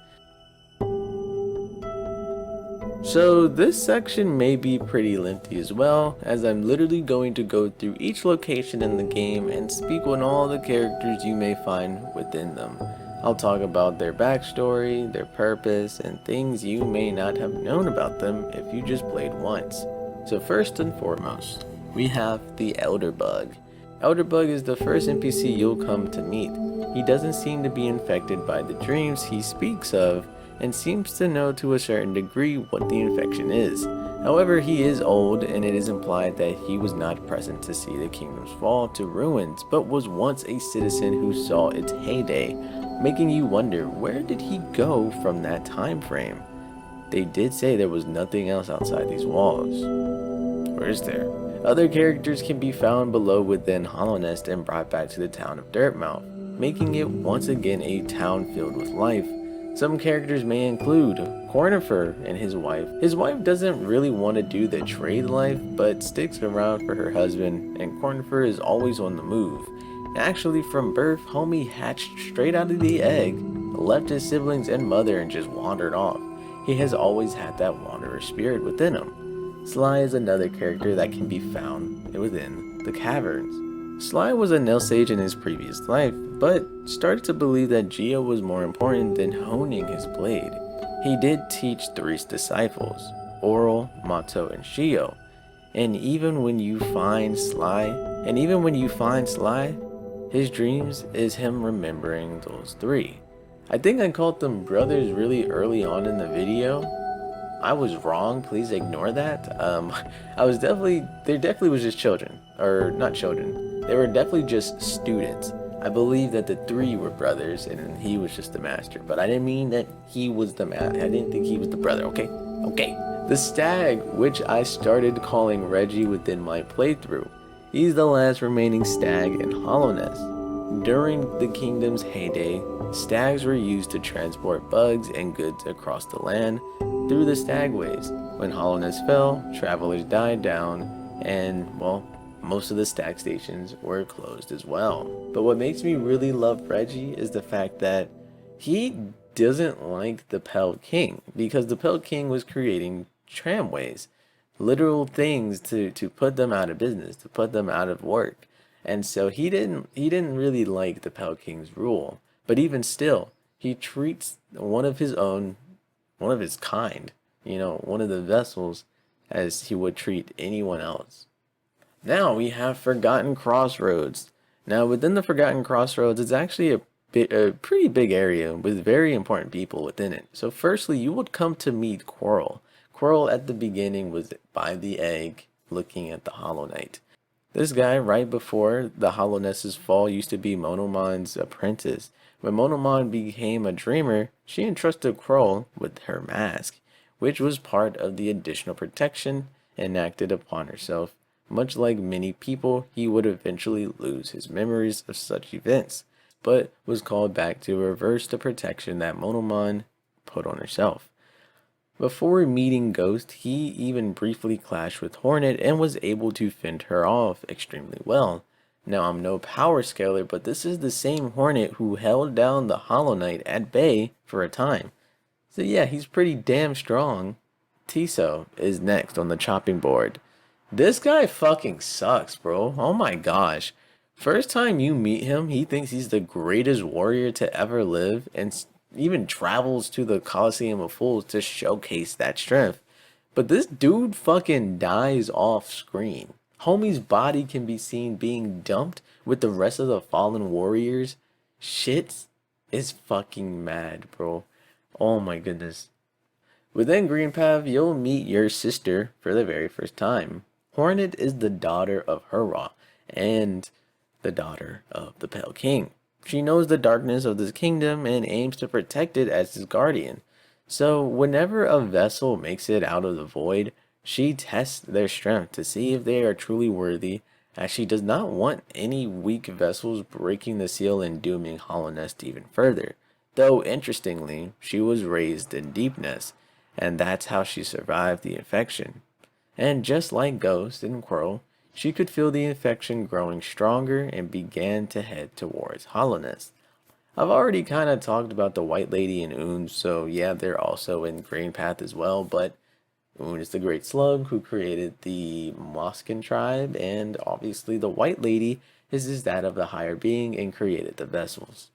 Speaker 4: So this section may be pretty lengthy as well, as I'm literally going to go through each location in the game and speak on all the characters you may find within them. I'll talk about their backstory, their purpose, and things you may not have known about them if you just played once. So first and foremost, we have the Elderbug. Elderbug is the first NPC you'll come to meet. He doesn't seem to be infected by the dreams he speaks of, and seems to know to a certain degree what the infection is. However, he is old, and it is implied that he was not present to see the kingdom's fall to ruins, but was once a citizen who saw its heyday, making you wonder, where did he go from that time frame? They did say there was nothing else outside these walls. Or is there? Other characters can be found below within Hallownest and brought back to the town of Dirtmouth, making it once again a town filled with life. Some characters may include Cornifer and his wife. His wife doesn't really want to do the trade life, but sticks around for her husband, and Cornifer is always on the move. Actually, from birth, homie hatched straight out of the egg, left his siblings and mother and just wandered off. He has always had that wanderer spirit within him. Sly is another character that can be found within the caverns. Sly was a nail sage in his previous life, but started to believe that Geo was more important than honing his blade. He did teach three disciples, Oral, Mato, and Shio, and even when you find Sly, his dreams is him remembering those three. I think I called them brothers really early on in the video. I was wrong, please ignore that. They definitely was just children, or not children. They were definitely just students. I believe that the three were brothers and he was just the master, but I didn't mean that he was the I didn't think he was the brother, okay? The stag, which I started calling Reggie within my playthrough. He's the last remaining stag in Hallownest. During the kingdom's heyday, stags were used to transport bugs and goods across the land through the stagways. When Hallownest fell, travelers died down, and, well, most of the stag stations were closed as well. But what makes me really love Reggie is the fact that he doesn't like the Pale King, because the Pale King was creating tramways, literal things to put them out of business, to put them out of work. And so he didn't really like the Pale King's rule. But even still, he treats one of his kind, one of the vessels, as he would treat anyone else. Now we have Forgotten Crossroads. Now within the Forgotten Crossroads, it's actually a pretty big area with very important people within it. So firstly, you would come to meet Quirrell. Quirrell at the beginning was by the egg looking at the Hollow Knight. This guy right before the Hallownest's fall used to be Monomon's apprentice. When Monomon became a dreamer, she entrusted Quirrell with her mask, which was part of the additional protection enacted upon herself. Much like many people, he would eventually lose his memories of such events, but was called back to reverse the protection that Monomon put on herself. Before meeting Ghost, he even briefly clashed with Hornet and was able to fend her off extremely well. Now, I'm no power scaler, but this is the same Hornet who held down the Hollow Knight at bay for a time. So yeah, he's pretty damn strong. Tiso is next on the chopping board. This guy fucking sucks, bro. Oh my gosh. First time you meet him, he thinks he's the greatest warrior to ever live and even travels to the Coliseum of Fools to showcase that strength. But this dude fucking dies off screen. Homie's body can be seen being dumped with the rest of the fallen warriors. Shit is fucking mad, bro. Oh my goodness. Within Greenpath, you'll meet your sister for the very first time. Hornet is the daughter of Hurrah and the daughter of the Pale King. She knows the darkness of this kingdom and aims to protect it as his guardian. So whenever a vessel makes it out of the void, she tests their strength to see if they are truly worthy, as she does not want any weak vessels breaking the seal and dooming Hallownest even further. Though interestingly, she was raised in Deepnest, and that's how she survived the infection. And just like Ghost and Quirrell, she could feel the infection growing stronger and began to head towards Hallownest. I've already kind of talked about the White Lady and Oon, so yeah, they're also in Greenpath as well, but Oon is the Great Slug who created the Moskin tribe, and obviously the White Lady is that of the higher being and created the vessels.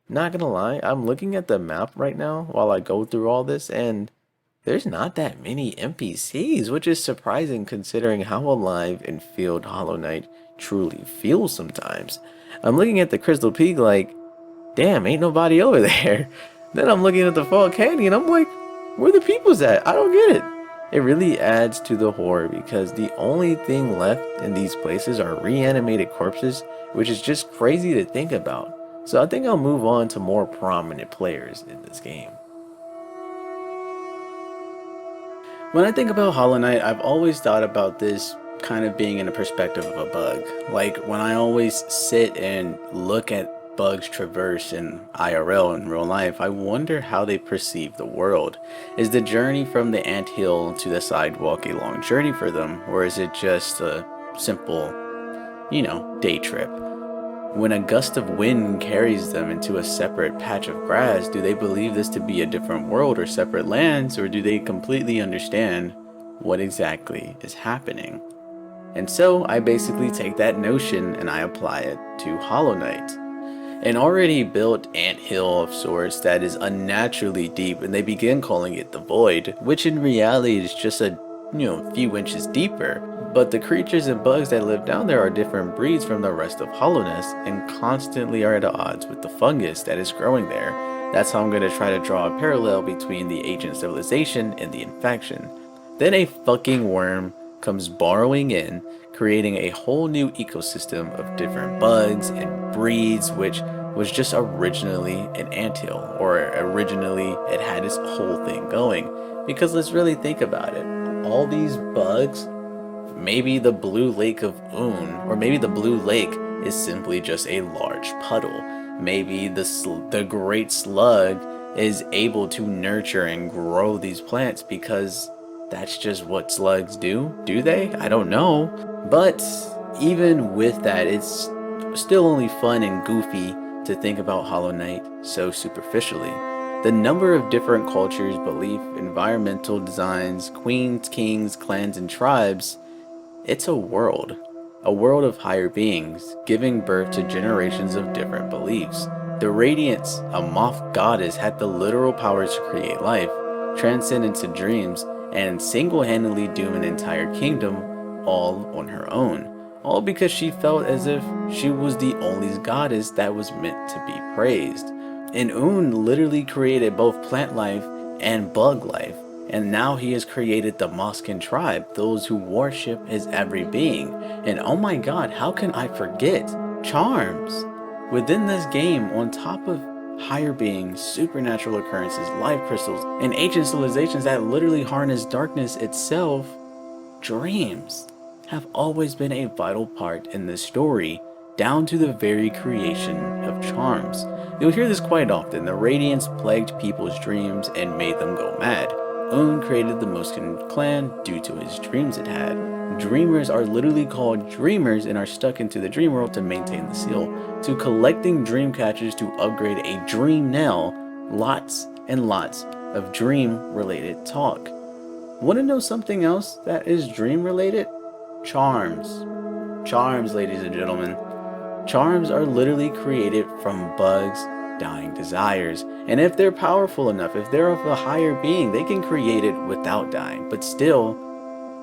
Speaker 4: Not gonna lie, I'm looking at the map right now while I go through all this, and there's not that many NPCs, which is surprising considering how alive and filled Hollow Knight truly feels sometimes. I'm looking at the Crystal Peak like, damn, ain't nobody over there. Then I'm looking at the Fall Candy and I'm like, where the people's at? I don't get it. It really adds to the horror because the only thing left in these places are reanimated corpses, which is just crazy to think about. So I think I'll move on to more prominent players in this game.
Speaker 1: When I think about Hollow Knight, I've always thought about this kind of being in the perspective of a bug. Like when I always sit and look at bugs traverse in IRL in real life, I wonder how they perceive the world. Is the journey from the anthill to the sidewalk a long journey for them, or is it just a simple, day trip? When a gust of wind carries them into a separate patch of grass, do they believe this to be a different world or separate lands, or do they completely understand what exactly is happening? And so I basically take that notion and I apply it to Hollow Knight. An already built anthill of sorts that is unnaturally deep, and they begin calling it the Void, which in reality is just a few inches deeper. But the creatures and bugs that live down there are different breeds from the rest of Hallownest and constantly are at odds with the fungus that is growing there. That's how I'm going to try to draw a parallel between the ancient civilization and the infection. Then a fucking worm comes borrowing in, creating a whole new ecosystem of different bugs and breeds, which was just originally an anthill, or originally it had its whole thing going. Because let's really think about it. All these bugs, maybe the blue lake of Oon, or maybe the blue lake is simply just a large puddle. Maybe the great slug is able to nurture and grow these plants because that's just what slugs do. Do they? I don't know. But even with that, it's still only fun and goofy to think about Hollow Knight so superficially. The number of different cultures, belief, environmental designs, queens, kings, clans, and tribes, it's a world of higher beings, giving birth to generations of different beliefs. The Radiance, a moth goddess, had the literal powers to create life, transcend into dreams, and single-handedly doom an entire kingdom all on her own. All because she felt as if she was the only goddess that was meant to be praised. And Un literally created both plant life and bug life, and now he has created the Moscan tribe, those who worship his every being. And oh my god, how can I forget charms? Within this game, on top of higher beings, supernatural occurrences, life crystals, and ancient civilizations that literally harness darkness itself, dreams have always been a vital part in this story, down to the very creation of charms. You'll hear this quite often. The radiance plagued people's dreams and made them go mad. Un created the Moscan clan due to his dreams it had. Dreamers are literally called dreamers and are stuck into the dream world to maintain the seal. To collecting dream catchers to upgrade a dream nail, lots and lots of dream related talk. Want to know something else that is dream related? Charms. Charms, ladies and gentlemen. Charms are literally created from bugs' dying desires. And if they're powerful enough, if they're of a higher being, they can create it without dying. But still,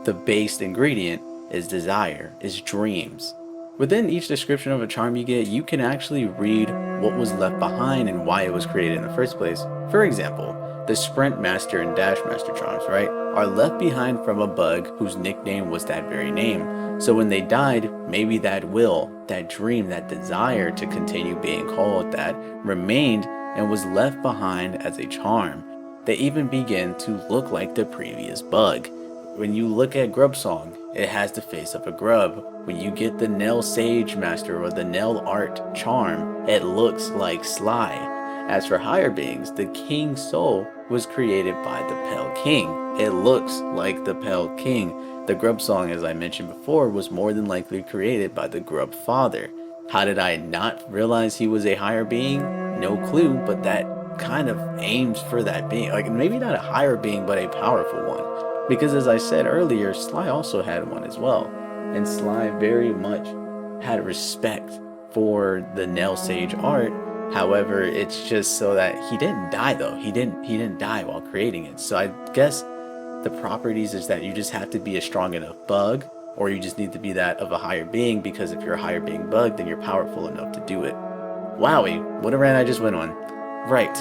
Speaker 1: the base ingredient is desire, is dreams. Within each description of a charm you get, you can actually read what was left behind and why it was created in the first place. For example, the Sprint Master and Dash Master charms, right, are left behind from a bug whose nickname was that very name. So when they died, maybe that will, that dream, that desire to continue being called that remained and was left behind as a charm. They even begin to look like the previous bug. When you look at Grub Song, it has the face of a grub. When you get the Nail Sage Master or the Nail Art charm, it looks like Sly. As for higher beings, the King Soul was created by the Pale King. It looks like the Pale King. The Grub Song, as I mentioned before, was more than likely created by the Grub Father. How did I not realize he was a higher being? No clue, but that kind of aims for that being. Like, maybe not a higher being, but a powerful one. Because as I said earlier, Sly also had one as well. And Sly very much had respect for the Nail Sage art. However, it's just so that he didn't die though. He didn't die while creating it. So I guess the properties is that you just have to be a strong enough bug, or you just need to be that of a higher being, because if you're a higher being bug, then you're powerful enough to do it. Wowie, what a rant I just went on. Right,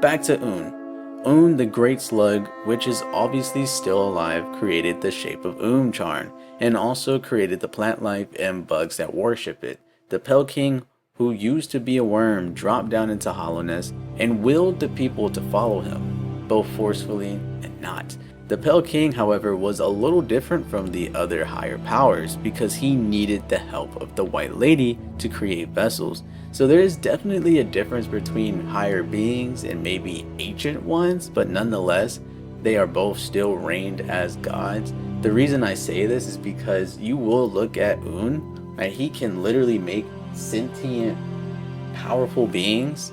Speaker 1: back to Un. Un, the Great Slug, which is obviously still alive, created the shape of charm, and also created the plant life and bugs that worship it. The Pale King, who used to be a worm, dropped down into Hallownest and willed the people to follow him, both forcefully and not. The Pale King, however, was a little different from the other higher powers because he needed the help of the White Lady to create vessels. So there is definitely a difference between higher beings and maybe ancient ones, but nonetheless, they are both still reigned as gods. The reason I say this is because you will look at Un, and he can literally make sentient, powerful beings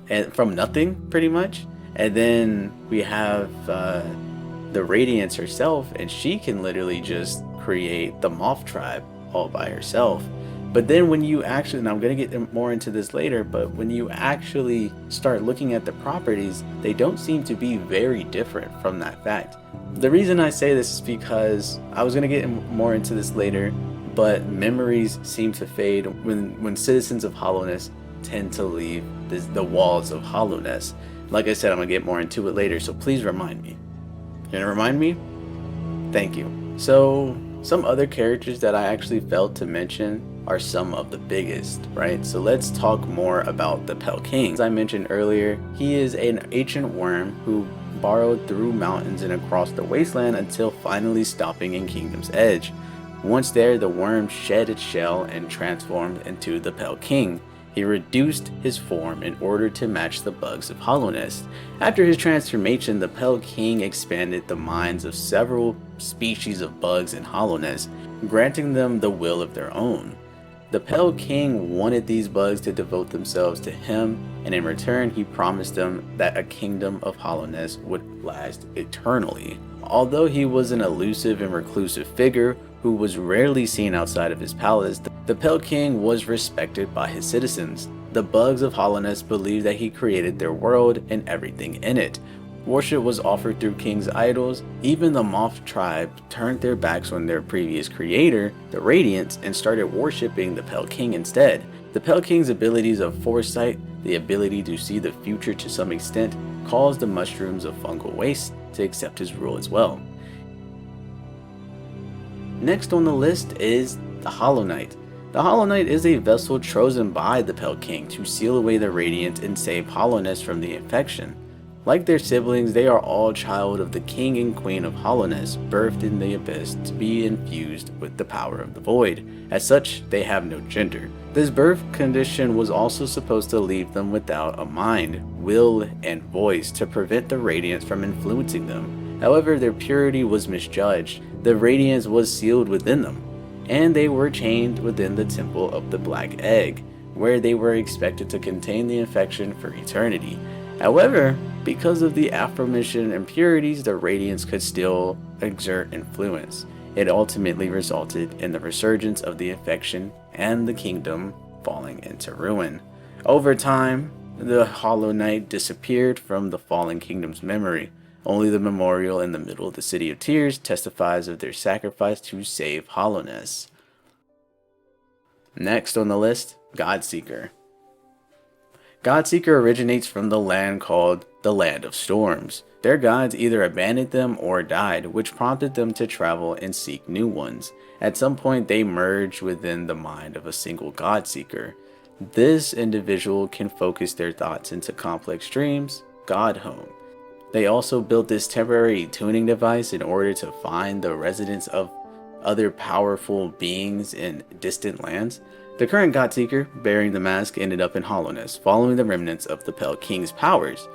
Speaker 1: and from nothing, pretty much. And then we have the Radiance herself, and she can literally just create the Moth tribe all by herself. But then when you actually, and I'm going to get more into this later, but when you actually start looking at the properties, they don't seem to be very different from that fact. The reason I say this is because I was going to get more into this later, but memories seem to fade when citizens of Hallownest tend to leave the walls of Hallownest. Like I said, I'm going to get more into it later, so please remind me. You're going to remind me? Thank you. So, some other characters that I actually failed to mention are some of the biggest, right? So let's talk more about the Pale King. As I mentioned earlier, he is an ancient worm who burrowed through mountains and across the wasteland until finally stopping in Kingdom's Edge. Once there, the worm shed its shell and transformed into the Pale King. He reduced his form in order to match the bugs of Hallownest. After his transformation, the Pale King expanded the minds of several species of bugs in Hallownest, granting them the will of their own. The Pale King wanted these bugs to devote themselves to him, and in return he promised them that a kingdom of Hallownest would last eternally. Although he was an elusive and reclusive figure who was rarely seen outside of his palace, the Pale King was respected by his citizens. The bugs of Hallownest believed that he created their world and everything in it. Worship was offered through king's idols. Even the Moth tribe turned their backs on their previous creator, the Radiance, and started worshipping the Pale King instead. The Pale King's abilities of foresight, the ability to see the future to some extent, caused the mushrooms of fungal waste to accept his rule as well. Next on the list is the Hollow Knight. The Hollow Knight is a vessel chosen by the Pale King to seal away the Radiant and save Hallownest from the infection. Like their siblings, they are all child of the King and Queen of Hallownest, birthed in the Abyss to be infused with the power of the Void. As such, they have no gender. This birth condition was also supposed to leave them without a mind, will, and voice to prevent the Radiance from influencing them. However, their purity was misjudged. The Radiance was sealed within them, and they were chained within the Temple of the Black Egg, where they were expected to contain the infection for eternity. However, because of the aforementioned impurities, the Radiance could still exert influence. It ultimately resulted in the resurgence of the infection and the kingdom falling into ruin. Over time, the Hollow Knight disappeared from the fallen kingdom's memory. Only the memorial in the middle of the City of Tears testifies of their sacrifice to save Hallownest. Next on the list, Godseeker. Godseeker originates from the land called the Land of Storms. Their gods either abandoned them or died, which prompted them to travel and seek new ones. At some point, they merged within the mind of a single Godseeker. This individual can focus their thoughts into complex dreams, God Home. They also built this temporary tuning device in order to find the residents of other powerful beings in distant lands. The current Godseeker, bearing the mask, ended up in Hallownest, following the remnants of the Pale King's powers.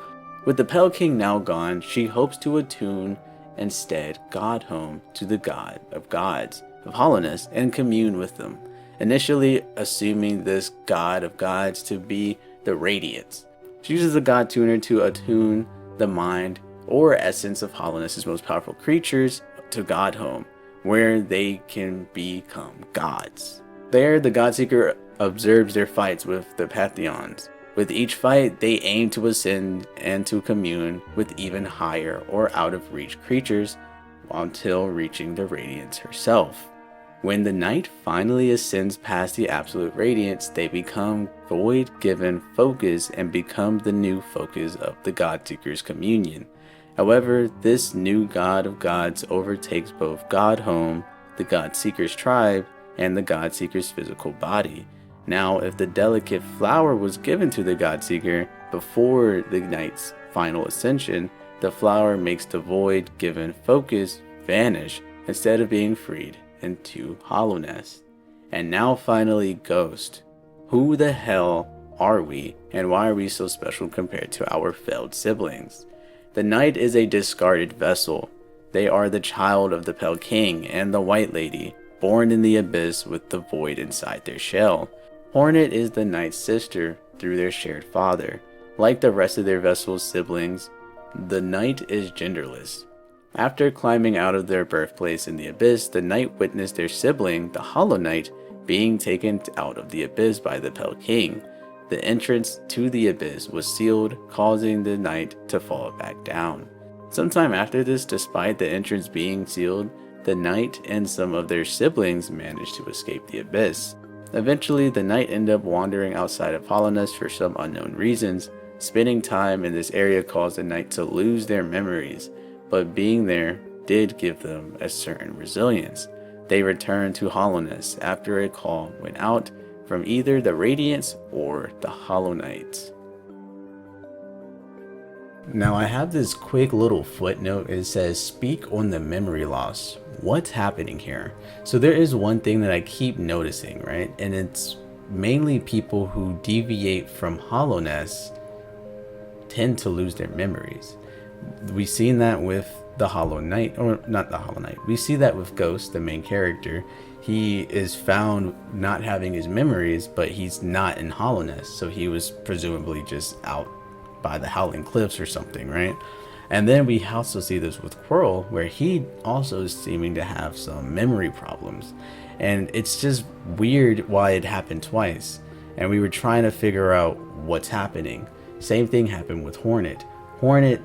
Speaker 1: With the Pale King now gone, she hopes to attune instead God Home to the God of Gods of Hallownest and commune with them, initially assuming this God of Gods to be the Radiance. She uses the God Tuner to attune the mind or essence of Hallownest's most powerful creatures to God Home, where they can become gods. There, the Godseeker observes their fights with the Pantheons. With each fight, they aim to ascend and to commune with even higher or out-of-reach creatures until reaching the Radiance herself. When the Knight finally ascends past the Absolute Radiance, they become Void-given focus and become the new focus of the Godseeker's communion. However, this new God of Gods overtakes both God Home, the Godseeker's tribe, and the Godseeker's physical body. Now, if the delicate flower was given to the Godseeker before the Knight's final ascension, the flower makes the Void-given focus vanish instead of being freed into Hallownest. And now finally, Ghost. Who the hell are we, and why are we so special compared to our failed siblings? The Knight is a discarded vessel. They are the child of the Pale King and the White Lady, born in the Abyss with the Void inside their shell. Hornet is the Knight's sister through their shared father. Like the rest of their vessel's siblings, the Knight is genderless. After climbing out of their birthplace in the Abyss, the Knight witnessed their sibling, the Hollow Knight, being taken out of the Abyss by the Pale King. The entrance to the Abyss was sealed, causing the Knight to fall back down. Sometime after this, despite the entrance being sealed, the Knight and some of their siblings managed to escape the Abyss. Eventually, the Knight ended up wandering outside of Hallownest for some unknown reasons. Spending time in this area caused the Knight to lose their memories, but being there did give them a certain resilience. They returned to Hallownest after a call went out from either the Radiance or the Hollow Knight. Now I have this quick little footnote. It says, speak on the memory loss. What's happening here? So there is one thing that I keep noticing, right? And it's mainly people who deviate from Hallownest tend to lose their memories. We've seen that with the Hollow Knight, or not the Hollow Knight. We see that with Ghost, the main character. He is found not having his memories, but he's not in Hallownest. So he was presumably just out by the Howling Cliffs or something, right? And then we also see this with Quirrell, where he also is seeming to have some memory problems. And it's just weird why it happened twice. And we were trying to figure out what's happening. Same thing happened with Hornet. Hornet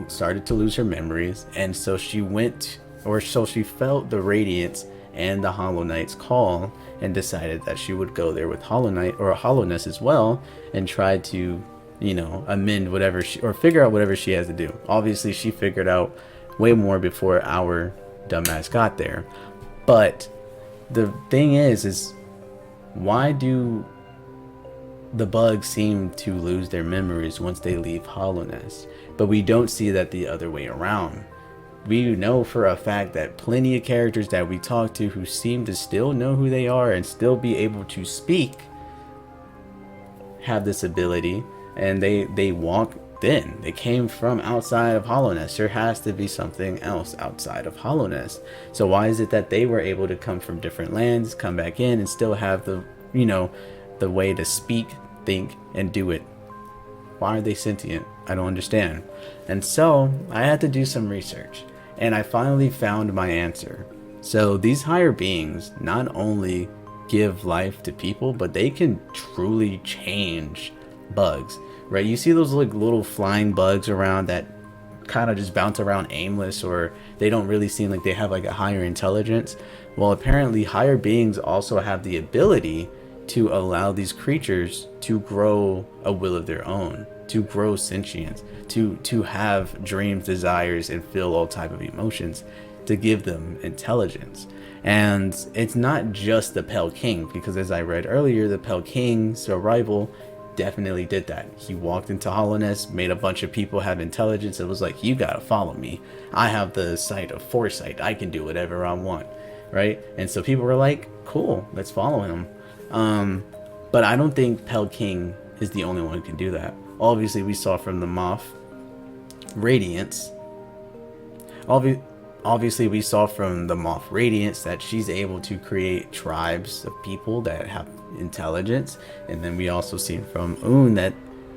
Speaker 1: started to lose her memories, and so she went, or so she felt the radiance and the Hollow Knight's call, and decided that she would go there with Hollow Knight or Hallownest as well, and try to, you know, amend whatever she, or figure out whatever she has to do. Obviously, she figured out way more before our dumbass got there. But the thing is why do the bugs seem to lose their memories once they leave Hallownest, but we don't see that the other way around? We know for a fact that plenty of characters that we talk to who seem to still know who they are and still be able to speak have this ability, and they walk in. They came from outside of Hallownest. There has to be something else outside of Hallownest. So why is it that they were able to come from different lands, come back in, and still have the, you know, the way to speak, think, and do it? Why are they sentient? I don't understand. And so I had to do some research, and I finally found my answer. So these higher beings not only give life to people, but they can truly change bugs, right? You see those like little flying bugs around that kind of just bounce around aimless, or they don't really seem like they have like a higher intelligence. Well, apparently higher beings also have the ability to allow these creatures to grow a will of their own, to grow sentience, to have dreams, desires, and feel all type of emotions, to give them intelligence. And it's not just the Pale King, because as I read earlier, the Pale King's rival definitely did that. He walked into Hallownest, made a bunch of people have intelligence. It was like, you gotta follow me. I have the sight of foresight. I can do whatever I want, right? And so people were like, cool, let's follow him. But I don't think Pale King is the only one who can do that. Obviously, we saw from the Moth Radiance. Obviously, we saw from the Moth Radiance that she's able to create tribes of people that have intelligence. And then we also see from Un that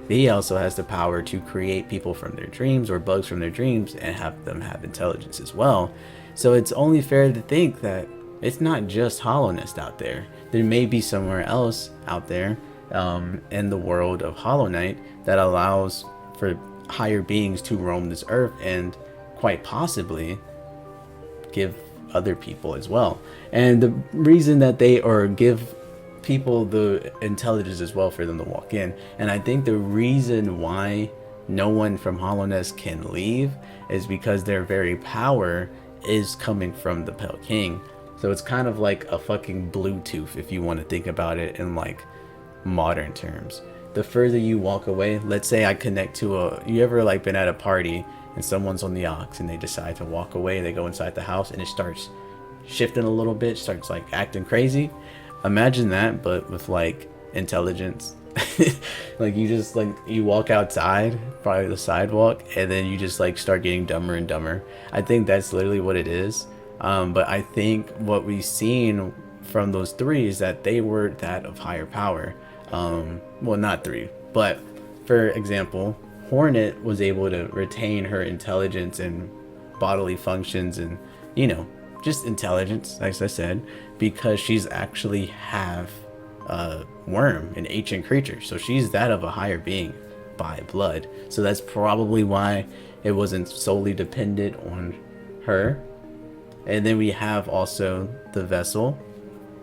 Speaker 1: he also has the power to create people from their dreams, or bugs from their dreams, and have them have intelligence as well. So it's only fair to think that it's not just Hallownest out there. There may be somewhere else out there in the world of Hollow Knight that allows for higher beings to roam this earth, and quite possibly give other people as well. And the reason that they, or give people the intelligence as well for them to walk in. And I think the reason why no one from Hallownest can leave is because their very power is coming from the Pale King. So it's kind of like a fucking Bluetooth, if you want to think about it in like modern terms. The further you walk away, let's say I connect to you ever like been at a party and someone's on the aux and they decide to walk away, they go inside the house and it starts shifting a little bit, starts like acting crazy. Imagine that, but with like intelligence. Like you just like, you walk outside, probably the sidewalk, and then you just like start getting dumber and dumber. I think that's literally what it is. But I think what we've seen from those three is that they were that of higher power. Well, not three, but for example, Hornet was able to retain her intelligence and bodily functions and, you know, just intelligence, as I said, because she's actually half worm, an ancient creature. So she's that of a higher being by blood. So that's probably why it wasn't solely dependent on her. And then we have also the vessel,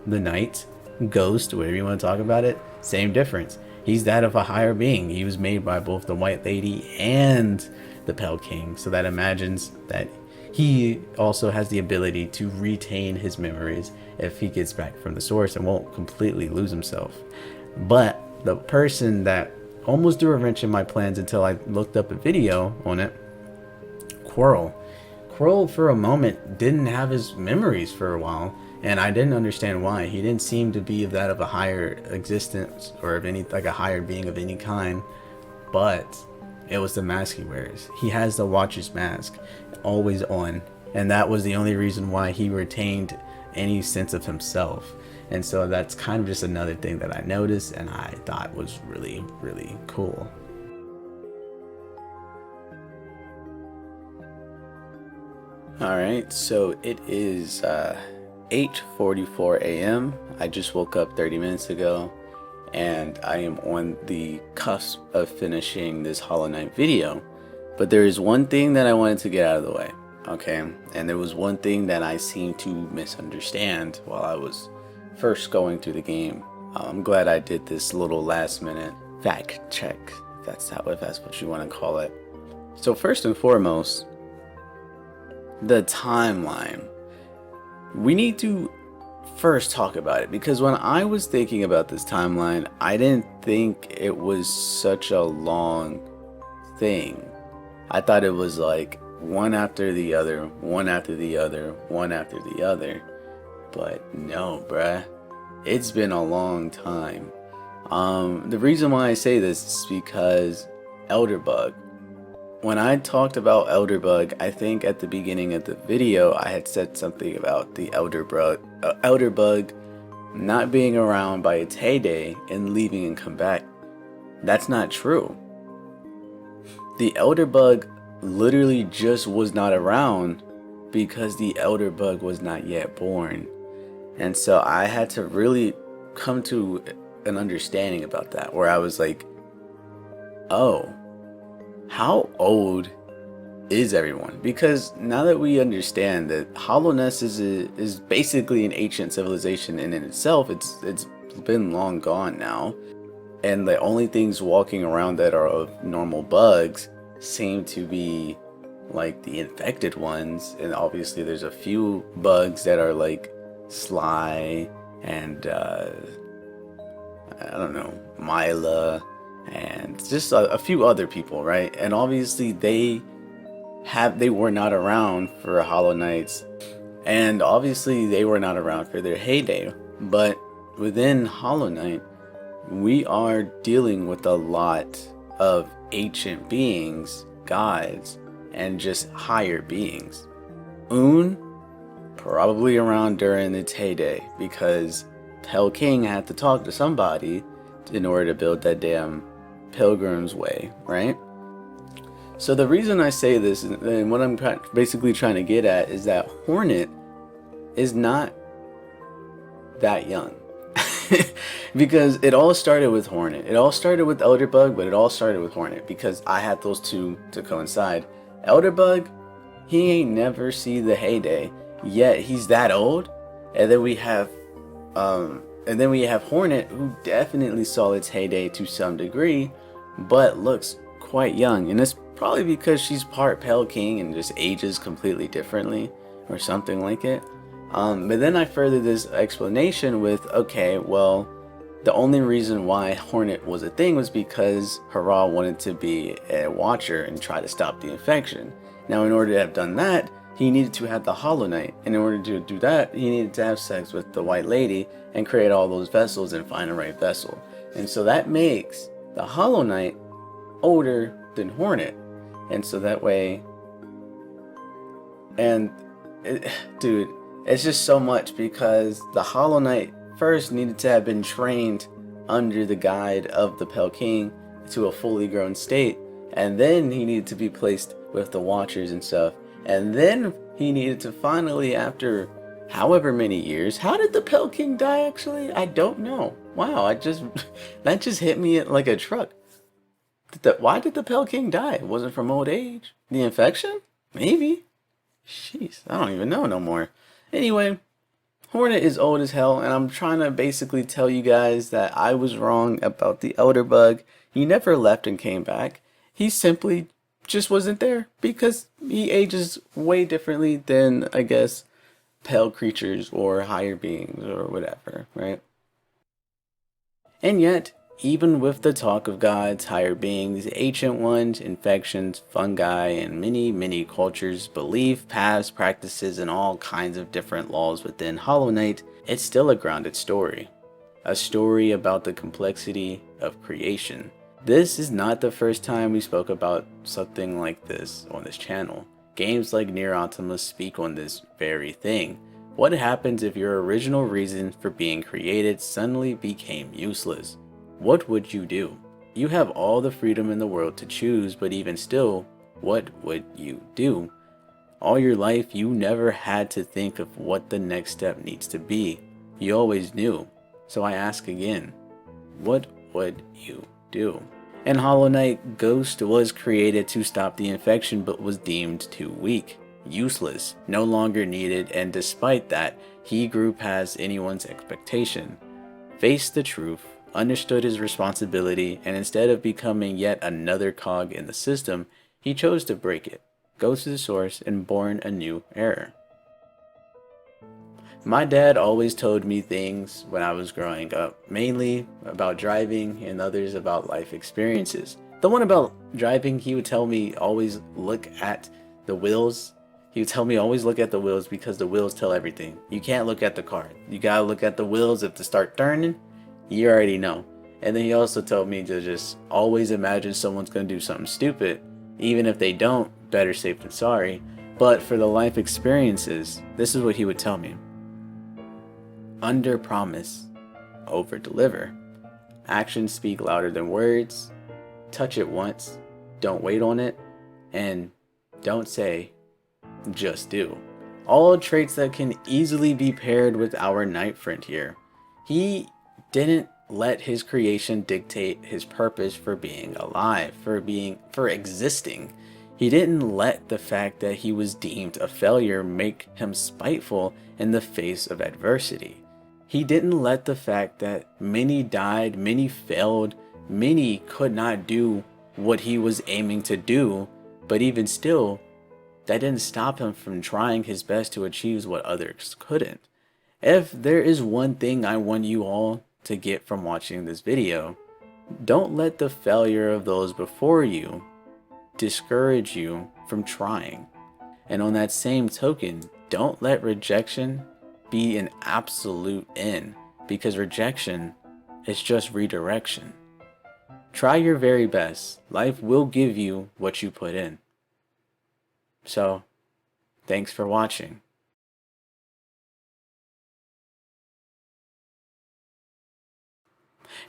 Speaker 1: the knight, ghost, whatever you want to talk about it, same difference. He's that of a higher being. He was made by both the White Lady and the Pale King. So that imagines that he also has the ability to retain his memories if he gets back from the source and won't completely lose himself. But the person that almost threw a wrench in my plans until I looked up a video on it, Quirrell for a moment didn't have his memories for a while, and I didn't understand why. He didn't seem to be that of a higher existence or of any, like a higher being of any kind, but it was the mask he wears. He has the Watcher's mask always on, and that was the only reason why he retained any sense of himself. And so that's kind of just another thing that I noticed and I thought was really, really cool. Alright, so it is 8:44 a.m. I just woke up 30 minutes ago, and I am on the cusp of finishing this Hollow Knight video. But there is one thing that I wanted to get out of the way, okay? And there was one thing that I seemed to misunderstand while I was first going through the game. I'm glad I did this little last minute fact check, if that's what you want to call it. So first and foremost, the timeline. We need to first talk about it, because when I was thinking about this timeline, I didn't think it was such a long thing. I thought it was like one after the other, one after the other, one after the other. But no, bruh. It's been a long time. The reason why I say this is because Elderbug. When I talked about Elderbug, I think at the beginning of the video, I had said something about the Elderbug not being around by its heyday and leaving and come back. That's not true. The Elderbug literally just was not around because the Elderbug was not yet born. And so I had to really come to an understanding about that, where I was like, oh, how old is everyone? Because now that we understand that Hallownest is basically an ancient civilization, and in itself, it's been long gone now. And the only things walking around that are of normal bugs seem to be like the infected ones. And obviously there's a few bugs that are like Sly and I don't know, Mila, and just a few other people, right? And obviously they were not around for Hollow Knights, and obviously they were not around for their heyday. But within Hollow Knight, we are dealing with a lot of ancient beings, gods, and just higher beings. Probably around during its heyday, because Hell King had to talk to somebody in order to build that damn Pilgrim's Way, right? So the reason I say this, and what I'm basically trying to get at, is that Hornet is not that young. Because it all started with Hornet. It all started with Elderbug, but it all started with Hornet, because I had those two to coincide. Elderbug, he ain't never see the heyday, yet he's that old. And then we have Hornet, who definitely saw its heyday to some degree, but looks quite young. And it's probably because she's part Pale King and just ages completely differently or something like it. But then I furthered this explanation with, okay, well, the only reason why Hornet was a thing was because Hurrah wanted to be a watcher and try to stop the infection. Now, in order to have done that, he needed to have the Hollow Knight. And in order to do that, he needed to have sex with the White Lady and create all those vessels and find the right vessel. And so that makes the Hollow Knight older than Hornet. And so that way, dude, it's just so much, because the Hollow Knight first needed to have been trained under the guide of the Pale King to a fully grown state, and then he needed to be placed with the Watchers and stuff, and then he needed to finally, after however many years, how did the Pale King die actually? I don't know. Wow, that just hit me like a truck. Why did the Pale King die? It wasn't from old age? The infection? Maybe. Jeez, I don't even know no more. Anyway, Hornet is old as hell, and I'm trying to basically tell you guys that I was wrong about the Elderbug. He never left and came back. He simply just wasn't there, because he ages way differently than, I guess, pale creatures or higher beings or whatever, right? And yet, even with the talk of gods, higher beings, ancient ones, infections, fungi, and many cultures, belief, paths, practices, and all kinds of different laws within Hollow Knight, it's still a grounded story. A story about the complexity of creation. This is not the first time we spoke about something like this on this channel. Games like Nier Automata speak on this very thing. What happens if your original reason for being created suddenly became useless? What would you do? You have all the freedom in the world to choose, but even still, what would you do? All your life, you never had to think of what the next step needs to be. You always knew. So I ask again, what would you do? And Hollow Knight Ghost was created to stop the infection but was deemed too weak, useless, no longer needed, and despite that, he grew past anyone's expectation. Faced the truth, understood his responsibility, and instead of becoming yet another cog in the system, he chose to break it, go to the source, and born a new era. My dad always told me things when I was growing up, mainly about driving and others about life experiences. The one about driving, he would tell me always look at the wheels. He would tell me always look at the wheels because the wheels tell everything. You can't look at the car. You gotta look at the wheels. If they start turning, you already know. And then he also told me to just always imagine someone's gonna do something stupid. Even if they don't, better safe than sorry. But for the life experiences, this is what he would tell me. Under promise, over deliver. Actions speak louder than words. Touch it once, don't wait on it, and don't say, just do. All traits that can easily be paired with our knight friend here. He didn't let his creation dictate his purpose for being alive, for existing. He didn't let the fact that he was deemed a failure make him spiteful in the face of adversity. He didn't let the fact that many died, many failed, many could not do what he was aiming to do, but even still, that didn't stop him from trying his best to achieve what others couldn't. If there is one thing I want you all to get from watching this video, don't let the failure of those before you discourage you from trying. And on that same token, don't let rejection be an absolute end, because rejection is just redirection. Try your very best. Life will give you what you put in. So, thanks for watching.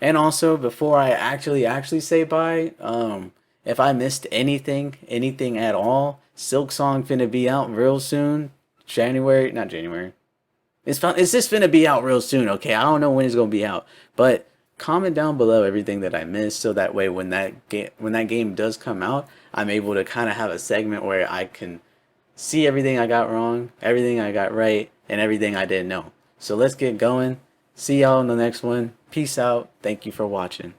Speaker 1: And also, before I actually say bye, if I missed anything at all, Silk Song finna be out real soon. Not January. It's just finna be out real soon, okay? I don't know when it's gonna be out, but comment down below everything that I missed, so that way when that game does come out, I'm able to kind of have a segment where I can see everything I got wrong, everything I got right, and everything I didn't know. So let's get going. See y'all in the next one. Peace out. Thank you for watching.